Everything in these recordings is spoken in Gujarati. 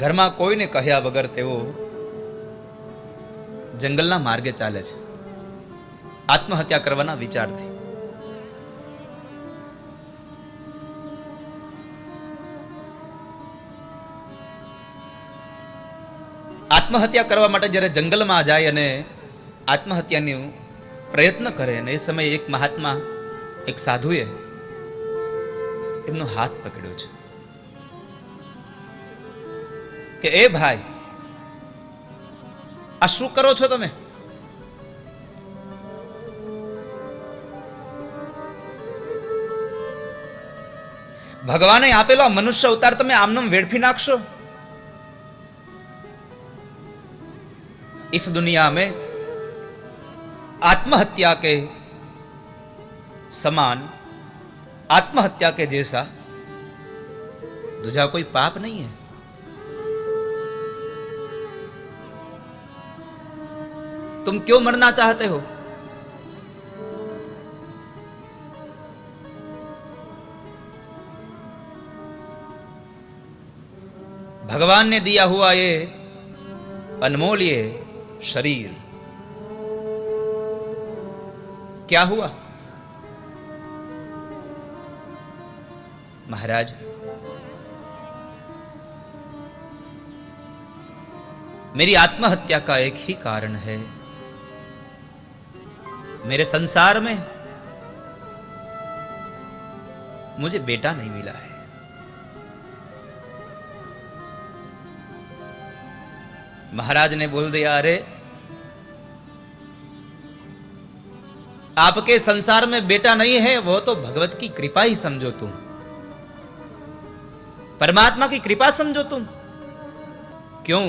ઘરમાં કોઈને કહ્યા વગર તેઓ જંગલના માર્ગે ચાલે છે આત્મહત્યા કરવાના વિચારથી. આત્મહત્યા કરવા માટે જ્યારે જંગલમાં જાય અને આત્મહત્યાનો પ્રયત્ન કરે ને એ સમયે એક મહાત્મા, એક સાધુએ એમનો હાથ પકડ્યો છે કે એ ભાઈ, આ શું કરો છો તમે? ભગવાને આપેલો આ મનુષ્ય અવતાર તમે આમનામ વેડફી નાખશો? इस दुनिया में आत्महत्या के समान, आत्महत्या के जैसा दूजा कोई पाप नहीं है. तुम क्यों मरना चाहते हो? भगवान ने दिया हुआ ये अनमोल ये शरीर क्या हुआ? महाराज, मेरी आत्महत्या का एक ही कारण है, मेरे संसार में मुझे बेटा नहीं मिला है. महाराज ने बोल दिया, अरे आपके संसार में बेटा नहीं है वो तो भगवत की कृपा ही समझो तुम, परमात्मा की कृपा समझो तुम. क्यों?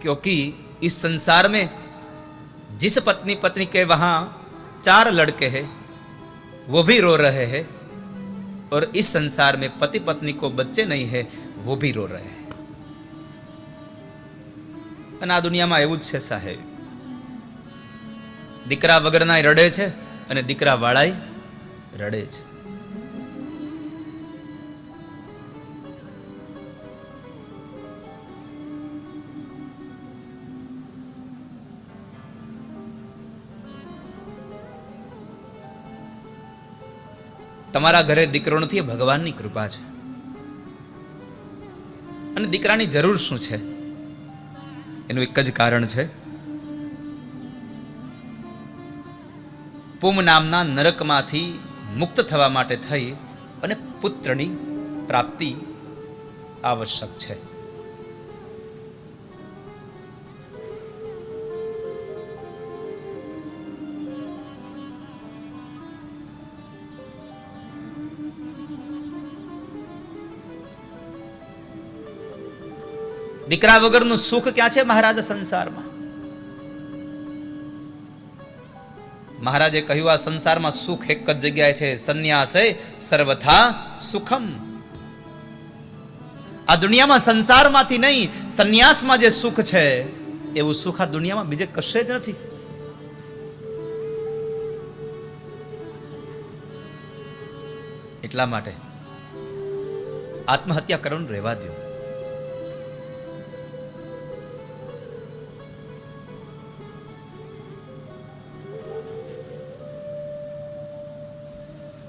क्योंकि इस संसार में जिस पत्नी के वहां 4 लड़के हैं वो भी रो रहे हैं, और इस संसार में पति पत्नी को बच्चे नहीं है वो भी रो रहे हैं. અને આ દુનિયામાં એવું જ છે સાહેબ, દીકરા વગરના રડે છે અને દીકરા વાળાય રડે છે. તમારા ઘરે દીકરો નથી, ભગવાનની કૃપા છે. અને દીકરાની જરૂર શું છે? એનું એક જ કારણ છે, પુમ નામના નરકમાંથી મુક્ત થવા માટે થઈ અને પુત્રની પ્રાપ્તિ આવશ્યક છે. દીકરા વગરનું સુખ ક્યાં છે મહારાજ સંસારમાં? મહારાજે કહ્યું, આ સંસારમાં સુખ એક જ જગ્યાએ છે, સંન્યાસે સર્વથા સુખમ. આ દુનિયામાં સંસારમાંથી નહીં, સંન્યાસમાં જે સુખ છે એવું સુખ આ દુનિયામાં બીજે કશે જ નથી. એટલા માટે આત્મહત્યા કરવાનું રહેવા દો.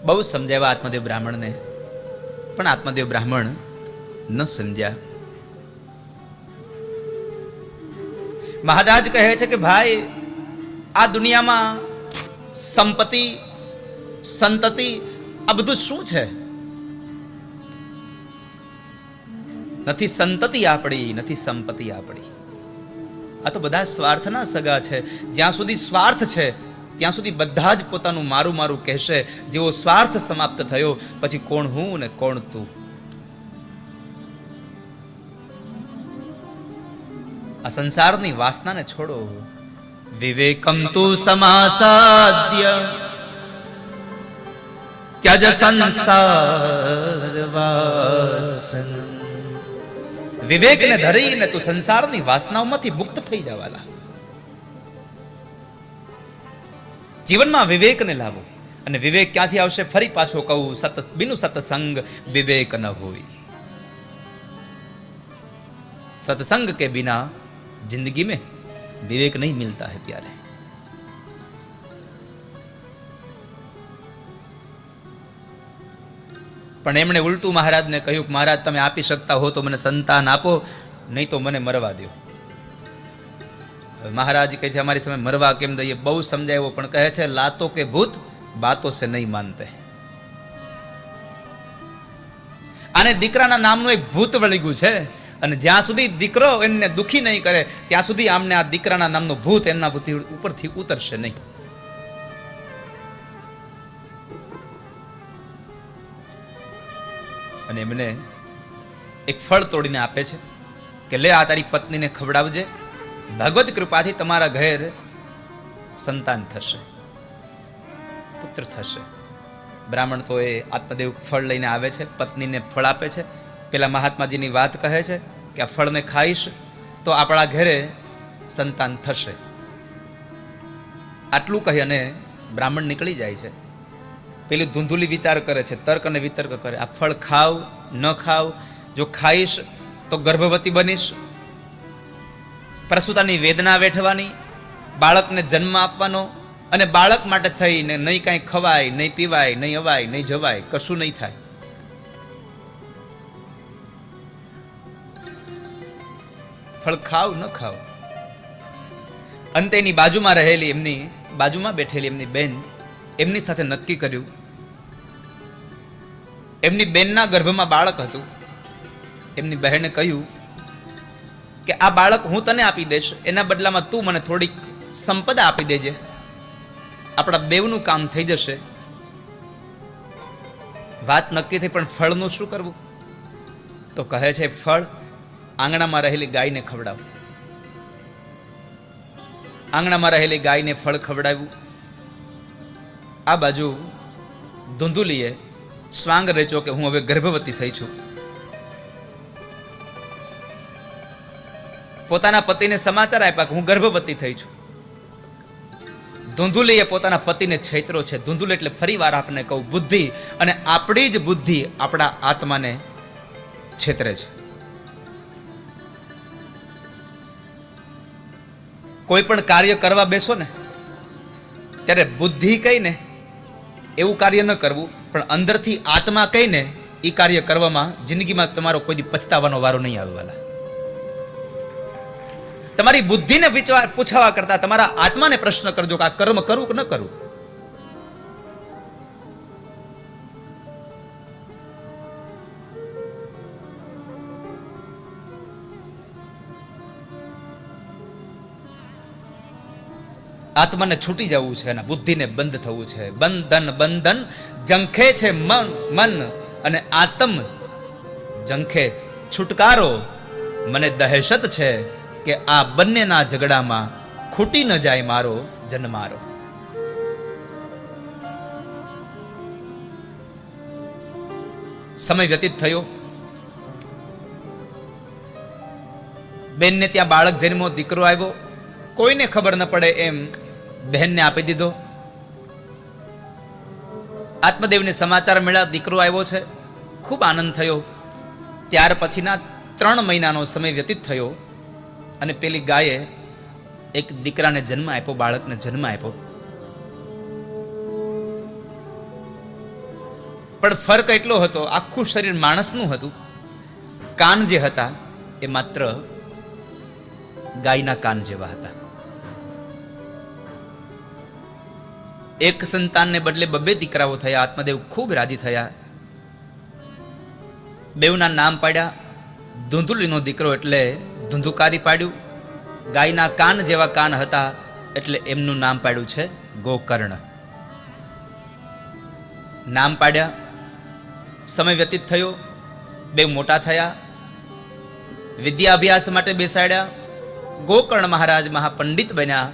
બહુ સમજાવ્યા આત્મદેવ બ્રાહ્મણને, પણ આત્મદેવ બ્રાહ્મણ ન સમજ્યા. મહારાજ કહે છે કે ભાઈ, આ દુનિયામાં સંપત્તિ, સંતતિ, આ બધું શું છે? નથી સંતતિ આપણી, નથી સંપત્તિ આપણી. આ તો બધા સ્વાર્થના સગા છે. જ્યાં સુધી સ્વાર્થ છે ત્યાં સુધી બધા જ પોતાનું મારું મારું કહેશે. જેવો સ્વાર્થ સમાપ્ત થયો પછી કોણ હું ને કોણ તું. આ સંસારની વાસનાને છોડો. વિવેકમ તુ સમાસાદ્ય ત્યજ સંસાર વાસન. વિવેકને ધરીને તું સંસારની વાસનાઓમાંથી મુક્ત થઈ જવાલા. જીવનમાં વિવેકને લાવો. અને વિવેક ક્યાંથી આવશે? ફરી પાછો કહું, બિનુ સત્સંગ વિવેક ન હોય. सत्संग के बिना जिंदगी में विवेक नहीं मिलता है प्यारे। પણ એમણે ઉલટું મહારાજને કહ્યું કે મહારાજ તમે આપી શકતા હો તો મને સંતાન આપો, નહીં તો મને મરવા દો. મહારાજ કહે છે અમારી સામે મરવા કેમ દઈએ? બહુ સમજાવ્યો પણ કહે છે લાતો કે ભૂત બાતો સે નહીં માનતે. આને દીકરાના નામનું એક ભૂત વળી ગયું છે અને જ્યાં સુધી દીકરો એમને દુખી નહીં કરે ત્યાં સુધી આમને આ દીકરાના નામનું ભૂત એમના ઉપરથી ઉતરશે નહીં. અને એમને એક ફળ તોડીને આપે છે કે લે આ તારી પત્નીને ખવડાવજે, ભગવત કૃપાથી તમારા ઘેર સંતાન થશે, પુત્ર થશે. બ્રાહ્મણ તો એ આત્મદેવ ફળ લઈને આવે છે, પત્નીને ફળ આપે છે. પેલા મહાત્માજીની વાત કહે છે કે આ ફળને ખાઈશ તો આપણા ઘરે સંતાન થશે. આટલું કહી અને બ્રાહ્મણ નીકળી જાય છે. પેલી ધૂંધુલી વિચાર કરે છે, તર્ક અને વિતર્ક કરે. આ ફળ ખાવ ન ખાવ, જો ખાઈશ તો ગર્ભવતી બનીશ, પ્રસૂતાની વેદના વેઠવાની, બાળકને જન્મ આપવાનો, અને બાળક માટે થઈને નહીં કાંઈ ખવાય, નહીં પીવાય, નહીં અવાય, નહીં જવાય, કશું નહીં થાય. ફળ ખાવ ન ખાવ. અંતે એની બાજુમાં રહેલી એમની બાજુમાં બેઠેલી એમની બેન એમની સાથે નક્કી કર્યું. એમની બેનના ગર્ભમાં બાળક હતું. એમની બહેને કહ્યું કે આ બાળક હું તને આપી દઈશ, એના બદલામાં તું મને થોડીક સંપદા આપી દેજે, આપણા બેવનું કામ થઈ જશે. વાત નક્કી થઈ, પણ ફળનું શું કરવું? તો કહે છે ફળ આંગણામાં રહેલી ગાયને ખવડાવ. આંગણામાં રહેલી ગાયને ફળ ખવડાવ્યું. આ બાજુ ધૂંધુલીએ સ્વાંગ રેચો કે હું હવે ગર્ભવતી થઈ છું. પોતાના પતિને સમાચાર આપ્યા કે હું ગર્ભવતી થઈ છું. ધૂંધુલીએ પોતાના પતિને છેતરો છે. ધૂંધુલી એટલે ફરી વાર આપને કહું, બુદ્ધિ, અને આપણી જ બુદ્ધિ આપણા આત્માને છેતરે છે. કોઈ પણ કાર્ય કરવા બેસો ને ત્યારે બુદ્ધિ કહીને એવું કાર્ય ન કરવું, પણ અંદરથી આત્મા કહીને એ કાર્ય કરવામાં જિંદગીમાં તમારો કોઈ દી પછતાવાનો વારો નહીં આવવાના. તમારી બુદ્ધિને પૂછવા કરતા તમારા આત્માને પ્રશ્ન કરજો કે આ કર્મ કરું કે ન કરું. આત્માને છૂટી જવું છે અને બુદ્ધિને બંધ થવું છે. બંધન બંધન જંખે છે મન અને આત્મ જંખે છુટકારો. મને દહેશત છે કે આ બંનેના ઝઘડામાં ખૂટી ન જાય મારો જન્મારો. સમય વ્યતીત થયો. બેનને ત્યાં બાળક જન્મો, દીકરો આવ્યો. કોઈને ખબર ન પડે એમ બહેનને આપી દીધો. આત્મદેવને સમાચાર મળ્યા દીકરો આવ્યો છે. ખૂબ આનંદ થયો. ત્યાર પછીના 3 મહિનાનો સમય વ્યતીત થયો અને પેલી ગાયે એક દીકરાને જન્મ આપ્યો, બાળકને જન્મ આપ્યો. પણ ફરક એટલો હતો, આખું શરીર માણસનું હતું. કાન જે હતા એ માત્ર ગાયના કાન જેવા હતા. એક સંતાનને બદલે 2 દીકરાઓ થયા. આત્મદેવ ખૂબ રાજી થયા. બેવના નામ પાડ્યા. ધૂંધુલીનો દીકરો એટલે ધુંધુકારી પાડ્યું. ગાયના કાન જેવા કાન હતા એટલે એમનું નામ પાડ્યું છે ગોકર્ણ. નામ પાડ્યા. સમય વ્યતીત થયો. 2 મોટા થયા. વિદ્યા અભ્યાસ માટે બેસાડ્યા. ગોકર્ણ મહારાજ મહાપંડિત બન્યા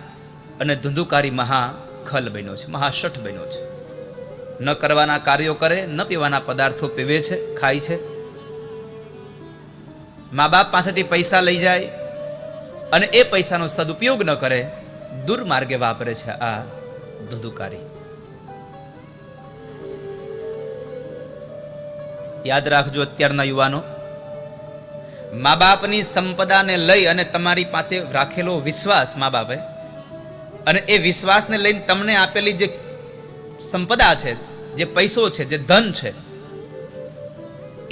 અને ધુંધુકારી મહાખલ બન્યો છે, મહાશઠ બન્યો છે. ન કરવાના કાર્યો કરે, ન પીવાના પદાર્થો પીવે છે, ખાય છે. મા બાપ પાસેથી પૈસા લઈ જાય અને એ પૈસાનો સદુપયોગ ન કરે, દુર્માર્ગે વાપરે છે આ ધુંધુકારી. યાદ રાખજો અત્યારના યુવાનો, મા બાપની સંપદાને લઈ અને તમારી પાસે રાખેલો વિશ્વાસ મા બાપે, અને એ વિશ્વાસને લઈને તમને આપેલી જે સંપદા છે, જે પૈસો છે, જે ધન છે,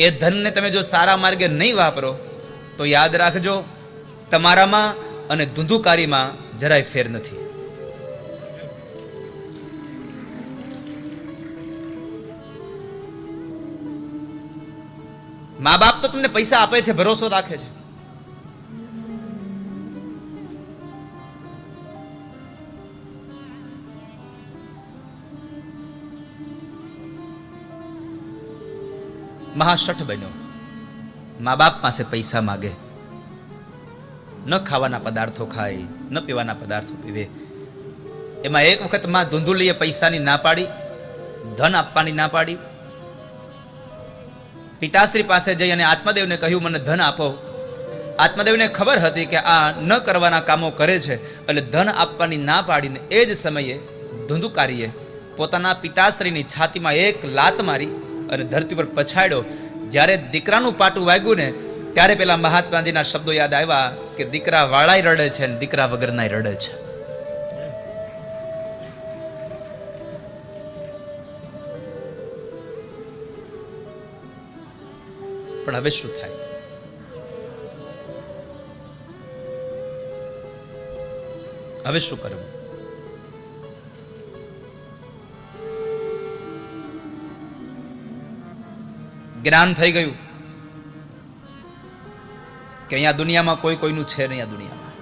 એ ધનને તમે જો સારા માર્ગે નહીં વાપરો તો યાદ રાખજો, તમારામાં અને ધુંધુકારીમાં જરાય ફેર નથી. મા બાપ તો તમને પૈસા આપે છે, ભરોસો રાખે છે, મહાશઠ બન્યો, મા બાપ પાસે પૈસા માગે, ન ખાવાના પદાર્થો ખાય, ન પીવાના પદાર્થો પીવે. એમાં એક વખત માં ધુંધુલીએ પૈસાની ના પાડી, ધન આપવાની ના પાડી. પિતાશ્રી પાસે જઈ અને આત્મદેવને કહ્યું, મને ધન આપો. આત્મદેવને ખબર હતી કે આ ન કરવાના કામો કરે છે, એટલે ધન આપવાની ના પાડીને એ જ સમયે ધુંધુકારીએ પોતાના પિતાશ્રીની છાતીમાં એક લાત મારી અને ધરતી પર પછાડ્યો. જ્યારે દીકરાનું પાટું વાગ્યું ને ત્યારે પેલા મહાત્માજીના શબ્દો યાદ આવ્યા કે દીકરા વાળાય રડે છે અને દીકરા વગરનાય રડે છે. પણ હવે શું થાય? હવે શું કરવું? જ્ઞાન થઈ ગયું કે અહીંયા દુનિયામાં કોઈ કોઈનું છે નહીં. આ દુનિયામાં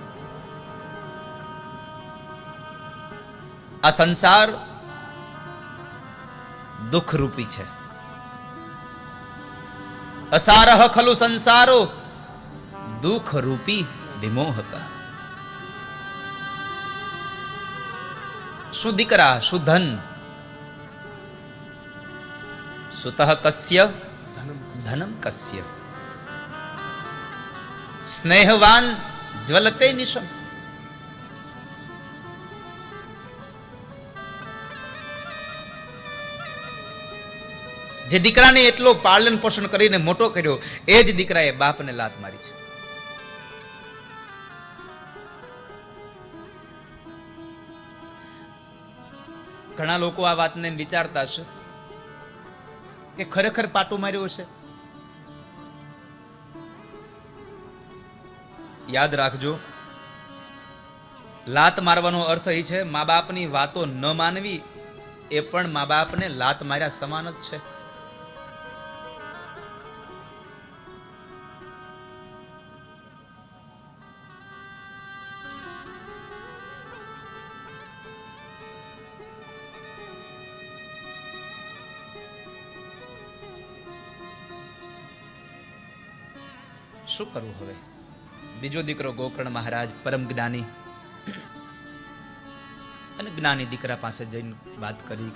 આ સંસાર દુઃખ રૂપી છે. અસારહ ખલુ સંસારો દુઃખ રૂપી વિમોહક. શું દીકરા, શું ધન, સુતઃ કસ્ય ધનમ કસ્ય, સ્નેહવાન જ્વલતે નિશમ. જે દીકરાને એટલો પાલન પોષણ કરીને મોટો કર્યો, એ જ દીકરાએ બાપને લાત મારી છે. ઘણા લોકો આ વાતને વિચારતા હશે કે ખરેખર પાટું માર્યું હશે. યાદ રાખજો, લાત મારવાનો અર્થ એ છે મા બાપની વાતો ન માનવી. એ પણ મા બાપને લાત માર્યા સમાન જ છે. શું કરવું હવે? બીજો દીકરો ગોકર્ણ મહારાજ પરમ જ્ઞાની અને જ્ઞાની દીકરા પાસે જઈને વાત કરી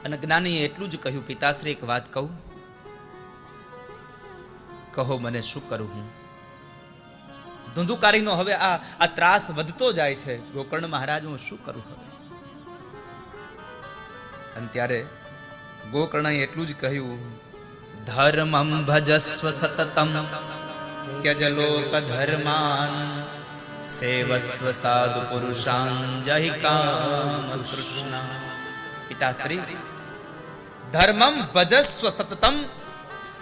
અને જ્ઞાનીએ એટલું જ કહ્યું, પિતાશ્રી એક વાત કહું, કહો મને શું કરું હું? ધુંધુકારીનો હવે આ ત્રાસ વધતો જાય છે. ગોકર્ણ મહારાજ, હું શું કરું હવે? અને ત્યારે ગોકર્ણએ એટલું જ કહ્યું, ધર્મમ ભજસ્વ સતતમ ત્યજ લોક ધર્માન સેવસ્વ સાધુ પુરુષાન જહિ કામ તૃષ્ણા. પિતાશ્રી, ધર્મમ ભજસ્વ સતતમ,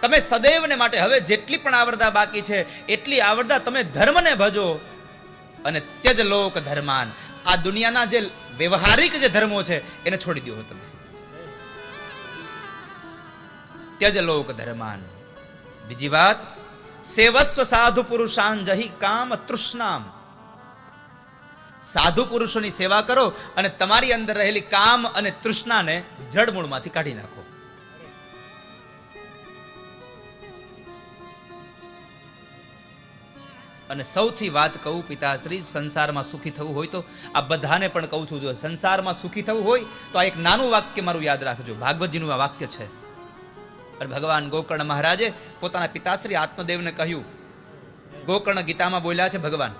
તમે સદૈવને માટે હવે જેટલી પણ આવરદા બાકી છે એટલી આવરદા તમે ધર્મને ભજો, અને ત્યજ લોક ધર્માન, આ દુનિયાના જે વ્યવહારિક જે ધર્મો છે એને છોડી દો તમે. ત્યજ લોક ધર્માન. બીજી વાત, સેવસ્વ સાધુ પુરુષાન જહિ કામ તૃષ્ણામ, સાધુ પુરુષોની સેવા કરો અને તમારી અંદર રહેલી કામ અને તૃષ્ણાને જડમૂળમાંથી કાઢી નાખો. અને સૌથી વાત કહું પિતાશ્રી, સંસારમાં સુખી થવું હોય તો આ બધાને પણ કહું છું, જો સંસારમાં સુખી થવું હોય તો આ એક નાનું વાક્ય મારું યાદ રાખજો. ભાગવતજીનું આ વાક્ય છે. અને ભગવાન ગોકર્ણ મહારાજે પોતાના પિતાશ્રી આત્મદેવને કહ્યું, ગોકર્ણ ગીતામાં બોલ્યા છે ભગવાન,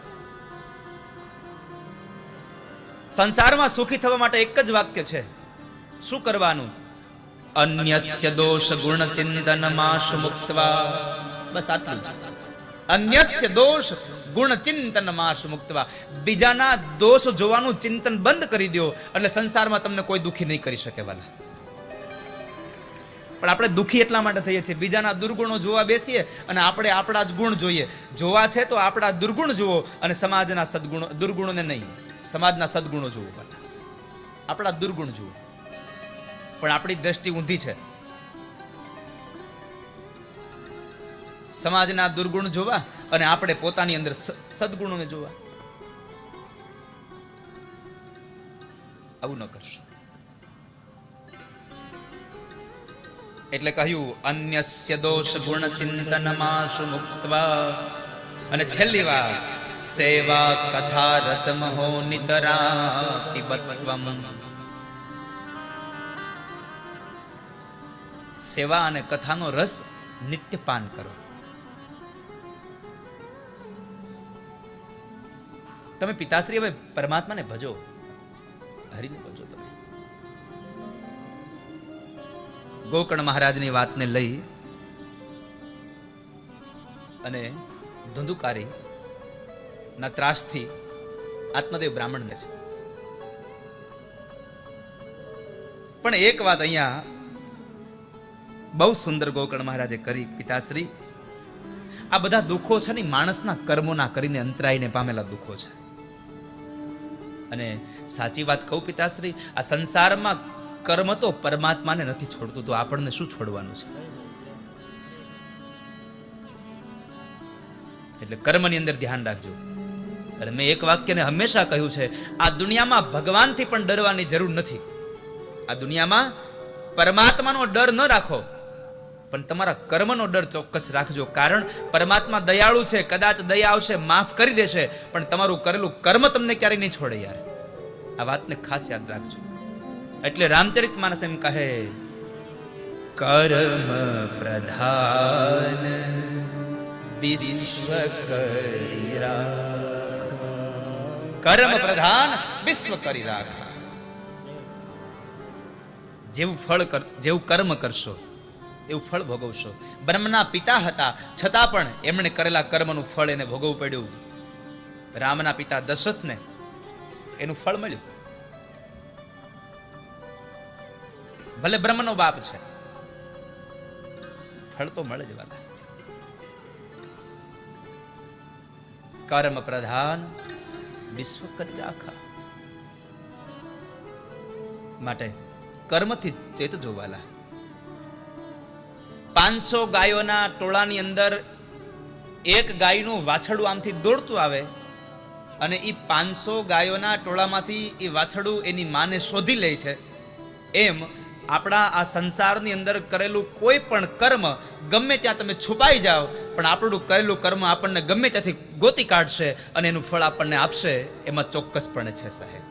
સંસારમાં સુખી થવા માટે એક જ વાક્ય છે. શું કરવાનું? અન્યસ્ય દોષ ગુણ ચિંતન માશુ મુક્ત્વા. બસ આટલું જ. અન્યસ્ય દોષ ગુણ ચિંતન માશુ મુક્ત્વા. બીજાના દોષ જોવાનું ચિંતન બંધ કરી દો એટલે સંસારમાં તમને કોઈ દુખી નહીં કરી શકે વાલા. પણ આપણે દુખી એટલા માટે થઈએ છીએ, બીજાના દુર્ગુણો જોવા બેસીએ અને આપણે આપણા જ ગુણ જોઈએ. જોવા છે તો આપણા દુર્ગુણ જુઓ અને સમાજના સદગુણો, દુર્ગુણોને નહીં, સમાજના સદગુણો જુઓ. આપણા દુર્ગુણ જુઓ. પણ આપણી દ્રષ્ટિ ઊંધી છે. સમાજના દુર્ગુણ જોવા અને આપણે પોતાની અંદર સદગુણોને જોવા. આવું ન કરશો. એટલે કહ્યું અન્યસ્ય દોષ ગુણ ચિંતન માશુ મુક્ત્વા. અને છેલ્લી વાત, સેવા કથા રસમહો નિતરા પિબત્વમ. સેવા અને કથાનો રસ નિત્ય પાન કરો. તમે પિતાશ્રી હવે પરમાત્માને ભજો, હરિને ભજો. તમે ગોકર્ણ મહારાજની વાતને લઈ અને ધુંધુકારી ના ત્રાસથી આત્મદેવ બ્રાહ્મણને છે. પણ એક વાત અહીંયા બહુ સુંદર ગોકર્ણ મહારાજે કરી. પિતાશ્રી, આ બધા દુઃખો છે ને માણસના કર્મોના કરીને અંતરાઈને પામેલા દુઃખો છે. અને સાચી વાત કહું પિતાશ્રી, આ સંસારમાં કર્મ તો પરમાત્માને નથી છોડતું, તો આપણને શું છોડવાનું છે? એટલે કર્મની અંદર ધ્યાન રાખજો. અને મેં એક વાક્યને હંમેશા કહ્યું છે, આ દુનિયામાં ભગવાનથી પણ ડરવાની જરૂર નથી. આ દુનિયામાં પરમાત્માનો ડર ન રાખો, પણ તમારા કર્મનો ડર ચોક્કસ રાખજો. કારણ પરમાત્મા દયાળુ છે, કદાચ દયા આવશે, માફ કરી દેશે, પણ તમારું કરેલું કર્મ તમને ક્યારેય નહીં છોડે યાર. આ વાતને ખાસ યાદ રાખજો. એટલે રામચરિતમાનસ એમ કહે, કર્મ પ્રધાન વિશ્વ કરી રાખા. કર્મ પ્રધાન વિશ્વ કરી રાખા. જેવું કર્મ કરશો એવું ફળ ભોગવશો. બ્રહ્મના પિતા હતા છતાં પણ એમણે કરેલા કર્મનું ફળ એને ભોગવવું પડ્યું. રામના પિતા દશરથને એનું ફળ મળ્યું. ભલે બ્રહ્મનો બાપ છે, ફળ તો મળે જ વાલા. કર્મ પ્રધાન વિશ્વ કરી રાખા. માટે કર્મથી ચેતજો વાલા. 500 ગાયોના ટોળાની અંદર એક ગાયનું વાછડું આમથી દોડતું આવે અને એ 500 ગાયોના ટોળામાંથી એ વાછડું એની માને શોધી લે છે. એમ આપણા આ સંસારની અંદર કરેલું કોઈ પણ કર્મ ગમે ત્યાં તમે છુપાઈ જાઓ, પણ આપણું કરેલું કર્મ આપણને ગમે ત્યાંથી ગોતી કાઢશે અને એનું ફળ આપણને આપશે, એમાં ચોક્કસપણે છે સાહેબ.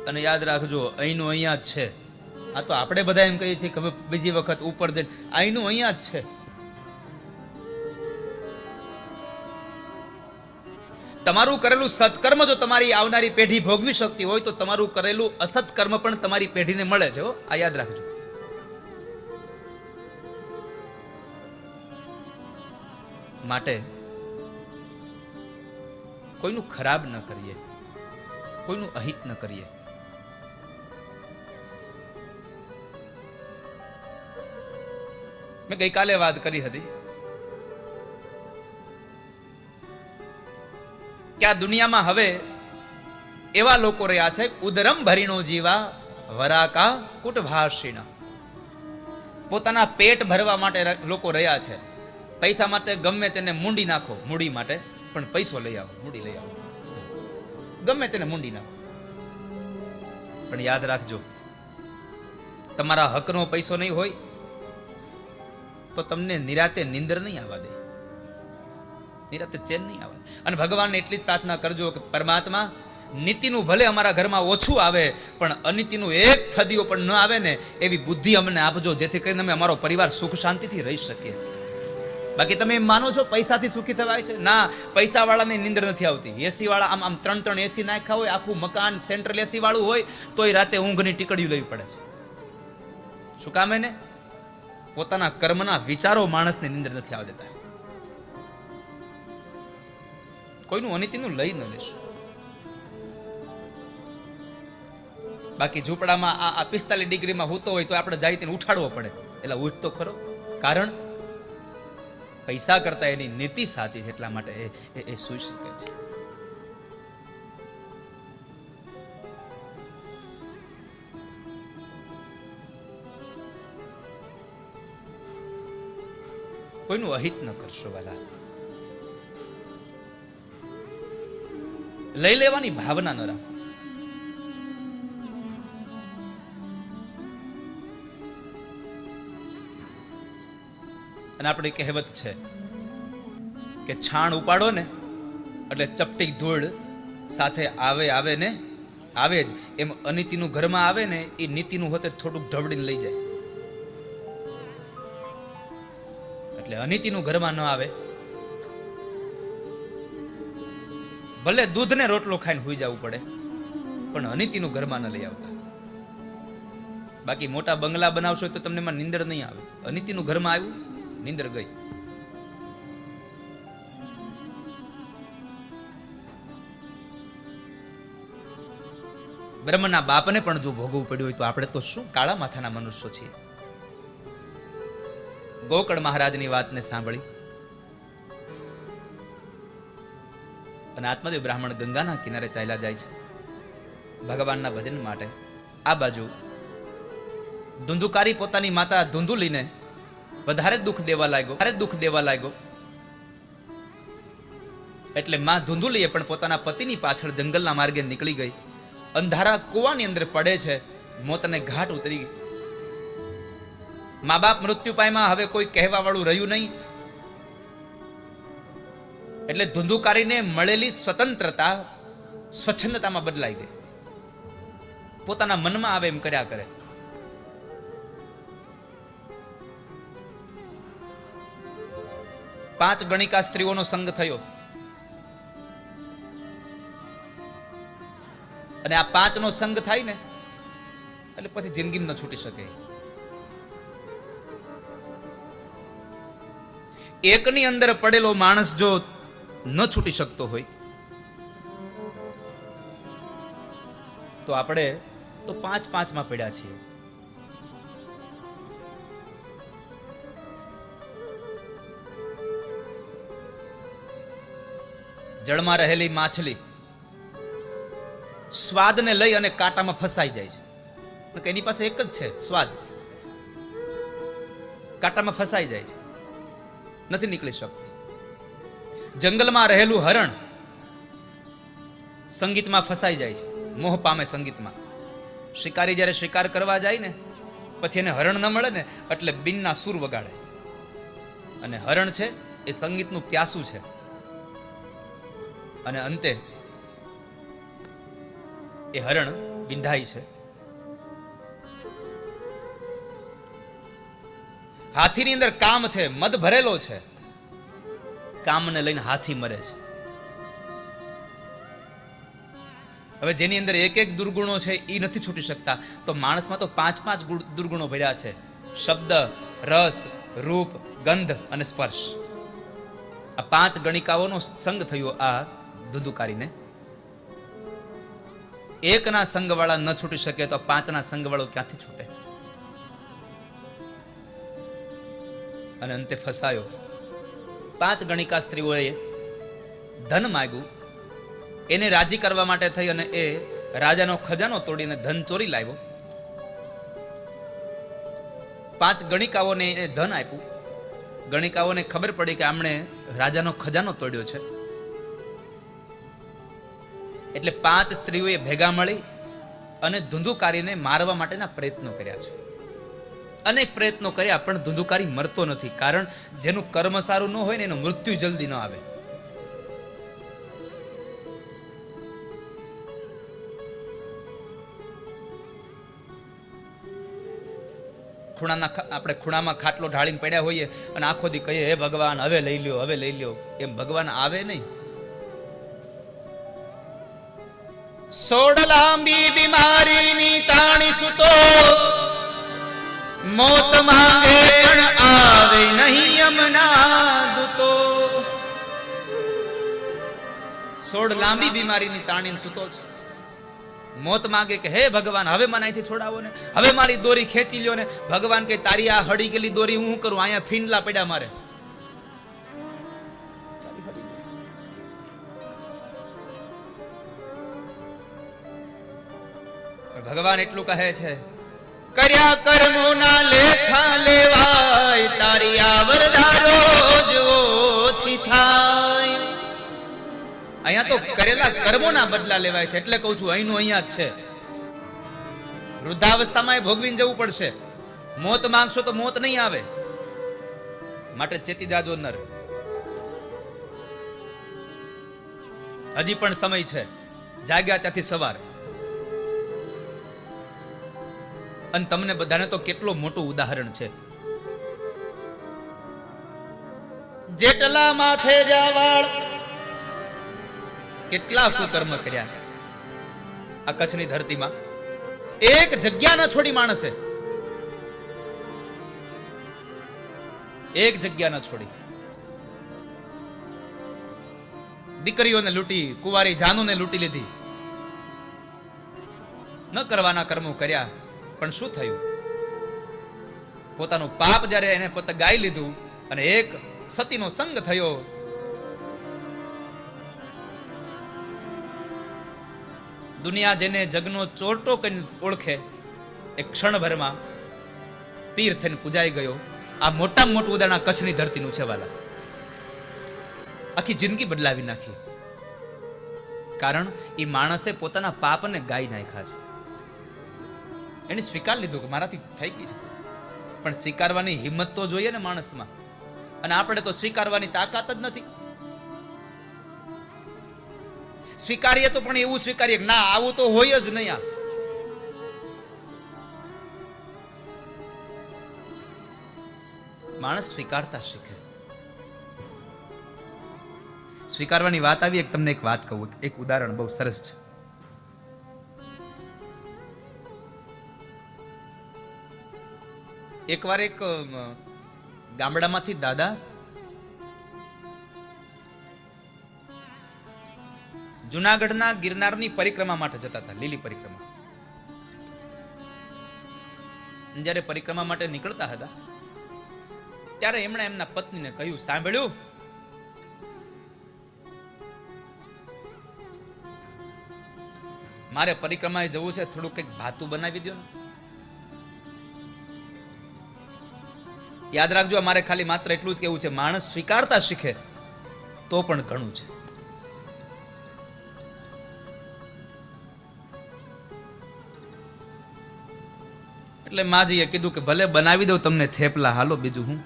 અને યાદ રાખજો, અહીંનું અહીંયા જ છે. આ તો આપણે બધા એમ કહીએ છીએ કે હવે બીજી વખત ઉપર જઈને, અહીંનું અહીંયા જ છે. તમારું કરેલું સત્કર્મ જો તમારી આવનારી પેઢી ભોગવી શકતી હોય તો તમારું કરેલું અસત્કર્મ પણ તમારી પેઢીને મળે છે. આ યાદ રાખજો. માટે કોઈનું ખરાબ ન કરીએ, કોઈનું અહિત ન કરીએ. મેં ગઈકાલે વાત કરી હતી કે આ દુનિયામાં હવે એવા લોકો રહ્યા છે, ઉદરમ ભરીનો જીવા વરાકા કુટભાષીના. પોતાના પેટ ભરવા માટે લોકો રહ્યા છે. પૈસા માટે ગમે તેને મૂંડી નાખો, મૂડી માટે પણ પૈસો લઈ આવો, મૂડી લઈ આવો, ગમે તેને મૂંડી નાખો. પણ યાદ રાખજો, તમારા હકનો પૈસો નહીં હોય તો તમને નિરાતે નિંદર નહીં આવવા દે, નિરાતે ચેન નહીં આવવા દે. અને ભગવાનને એટલી જ પ્રાર્થના કરજો કે પરમાત્મા, નીતિનું ભલે અમારા ઘરમાં ઓછું આવે પણ અનીતિનું એક ફદીઓ પણ ન આવે ને એવી બુદ્ધિ અમને આપજો, જેથી કરીને અમે અમારો પરિવાર સુખ શાંતિથી રહી શકીએ. બાકી તમે એમ માનો છો પૈસાથી સુખી થવાય છે? ના, પૈસાવાળાને નીંદર નથી આવતી. એસી વાળા આમ 3 એસી નાખ્યા હોય, આખું મકાન સેન્ટ્રલ એસી વાળું હોય, તોય રાતે ઊંઘની ટીકડીઓ લેવી પડે છે. શું કામ? એને પોતાના કર્મના વિચારો માણસને નીંદર નથી આવવા દેતા. કોઈનું અનિતિનું લઈ ન લેશો. બાકી ઝૂંપડામાં આ 45 ડિગ્રીમાં હૂતો હોય તો આપણે જાય તેને ઉઠાડવો પડે, એટલે ઉઠતો ખરો. કારણ પૈસા કરતા એની નીતિ સાચી છે, એટલા માટે એ સૂઈ શકે છે. કોઈનું અહિત ન કરશો વાલા. લઈ લેવાની ભાવના ન રાખો. અને આપણી કહેવત છે કે છાણ ઉપાડો ને એટલે ચપટી ધૂળ સાથે આવે ને આવે જ. એમ અનિતિનું ઘરમાં આવે ને એ નીતિનું હોતે થોડુંક ઢવડીને લઈ જાય. એટલે અનિતિનું ઘરમાં ન આવે. ભલે દૂધને રોટલો ખાઈને હુઈ જવું પડે, પણ અનિતિનું ઘરમાં ન લઈ આવતા. બાકી મોટા બંગલા બનાવશો તો તમને એમાં નીંદર નહીં આવે. અનિતિનું ઘરમાં આવ્યું, નીંદર ગઈ. બ્રહ્મના બાપને પણ જો ભોગવવું પડ્યું હોય તો આપણે તો શું કાળા માથાના મનુષ્યો છીએ. ગોકળ મહારાજની વાતને સાંભળી અને આત્મદેવ બ્રાહ્મણ ગંગાના કિનારે ચાલ્યા જાય છે ભગવાનના ભજન માટે. આ બાજુ ધુંધુકારી પોતાની માતા ધુંધુલીને વધારે દુઃખ દેવા લાગ્યો. એટલે માં ધુંધુલીએ પણ પોતાના પતિની પાછળ જંગલના માર્ગે નીકળી ગઈ. અંધારા કુવાની અંદર પડે છે, મોતને ઘાટ ઉતરી ગઈ. મા બાપ મૃત્યુ પામ્યા, હવે કોઈ કહેવા વાળું રહ્યું નહીં. એટલે ધુંધુકારીને મળેલી સ્વતંત્રતા સ્વચ્છંદતામાં બદલાઈ ગઈ. પોતાના મનમાં આવે એમ કર્યા કરે. પાંચ ગણિકા સ્ત્રીઓનો સંગ થયો અને આ પાંચનો સંગ થાય ને એટલે પછી જિંદગીમાં ન છૂટી શકે. એકની અંદર પડેલો માણસ જો ન છૂટી શકતો હોય તો આપણે તો પાંચમાં પડ્યા છીએ. જળમાં રહેલી માછલી સ્વાદને લઈ અને કાંટામાં ફસાઈ જાય છે. એની પાસે એક જ છે સ્વાદ, કાંટામાં ફસાઈ જાય છે, નથી નીકળી શકતી. જંગલમાં રહેલું હરણ સંગીતમાં ફસાઈ જાય છે, મોહ પામે સંગીતમાં. શિકારી જ્યારે શિકાર કરવા જાય ને પછી એને હરણ ન મળે ને એટલે બીનના સૂર વગાડે. અને હરણ છે એ સંગીતનું પ્યાસું છે. અને અંતે એ હરણ વિંધાય છે. હાથીની અંદર કામ છે, મદ ભરેલો છે, કામને લઈને હાથી મરે છે. હવે જેની અંદર એક દુર્ગુણો છે એ નથી છૂટી શકતા, તો માણસમાં તો પાંચ દુર્ગુણો ભર્યા છે. શબ્દ, રસ, રૂપ, ગંધ અને સ્પર્શ. આ પાંચ ગણિકાઓનો સંગ થયો આ ધુંધુકારીને. એકના સંગવાળા ન છૂટી શકે તો પાંચના સંગવાળો ક્યાંથી છૂટે? અને અંતે ફસાયો. પાંચ ગણિકા સ્ત્રીઓએ ધન માંગ્યું. એને રાજી કરવા માટે થઈ અને એ રાજાનો ખજાનો તોડીને ધન ચોરી લાવ્યો. પાંચ ગણિકાઓને એને ધન આપ્યું. ગણિકાઓને ખબર પડી કે આમણે રાજાનો ખજાનો તોડ્યો છે. એટલે પાંચ સ્ત્રીઓએ ભેગા મળી અને ધુંધુકારીને મારવા માટેના પ્રયત્નો કર્યા છે. અનેક પ્રયત્નો કર્યા પણ ધુંધુકારી મરતો નથી. કારણ જેનું કર્મ સારું ન હોય ને એનું મૃત્યુ જલ્દી ન આવે. આપણે ખૂણામાં ખાટલો ઢાળીને પડ્યા હોઈએ અને આખો દી કહીએ, હે ભગવાન હવે લઈ લ્યો, હવે લઈ લ્યો, એમ ભગવાન આવે નહીં. સોડ લાંબી બીમારીની તાણી સૂતો, મોત માંગે પણ આવે નહીં યમના દૂતો. સોડ લાંબી બીમારીની તાણીને સૂતો છે, મોત માંગે કે હે ભગવાન હવે મને અહીંથી છોડાવો ને, હવે મારી દોરી ખેંચી લ્યો ને. ભગવાન કે તારી આ હળી ગયેલી દોરી હું કરું, અહીંયા ફીંડલા પડ્યા મારે. ભગવાન એટલું કહે છે, કર્યા કર્મોના લેખા લેવાય, તારી આવરદારો જો ઓછી થાય. અહીંયા તો કરેલા કર્મોના બદલા લેવાય છે. એટલે કહું છું અહીંનું અહીંયા જ છે. વૃદ્ધાવસ્થામાં ભોગવીને જવું પડશે. મોત માંગશો તો મોત નહીં આવે. માટે ચેતી જાજો નર, હજી પણ સમય છે. જાગ્યા ત્યાંથી સવાર. અને તમને બધાને તો કેટલો મોટું ઉદાહરણ છે. જેટલા માથે જાવાળ, કેટલા કુકર્મ કર્યા આ કચ્છની ધરતીમાં. એક જગ્યા ના છોડી માણસે, એક જગ્યા ના છોડી. દીકરીઓને લૂંટી, કુંવારી જાનુને લૂંટી લીધી. ન કરવાના કર્મો કર્યા, પણ શું થયું? પોતાનું પાપ જ્યારે એને પોતે ગાઈ લીધું અને એક સતીનો સંગ થયો, દુનિયા જેને જગનો ચોરટો કરીને ઓળખે એ ક્ષણભરમાં પીર થઈને પૂજાઈ ગયો. આ મોટામાં મોટું ઉદાહરણ કચ્છની ધરતીનું છે વાલા. આખી જિંદગી બદલાવી નાખી. કારણ એ માણસે પોતાના પાપને ગાઈ નાખ્યા છે. એને સ્વીકાર લીધું કે મારાથી થઈ ગઈ છે, પણ સ્વીકારવાની હિંમત તો જોઈએ ને માણસમાં. અને આપણે તો સ્વીકારવાની તાકાત જ નથી. સ્વીકારીએ તો પણ એવું સ્વીકારીએ ના આવું તો હોય જ નહીં. માણસ સ્વીકારતા શીખે. સ્વીકારવાની વાત આવી, એક તમને એક વાત કહું, એક ઉદાહરણ બહુ સરસ છે. એકવાર એક ગામડામાંથી દાદા જુનાગઢના ગિરનારની પરિક્રમા માટે જતા હતા, લીલી પરિક્રમા. જ્યારે પરિક્રમા માટે નીકળતા હતા ત્યારે એમણે એમના પત્નીને કહ્યું, સાંભળ્યું, મારે પરિક્રમાએ જવું છે, થોડું કંઈક ભાતું બનાવી દો ને. યાદ રાખજો, મારે ખાલી માત્ર એટલું જ કહેવું છે, માણસ સ્વીકારતા શીખે તો પણ ઘણું છે. એટલે માજીએ કીધું કે ભલે બનાવી દઉં તમને થેપલા, હાલો બીજું હું.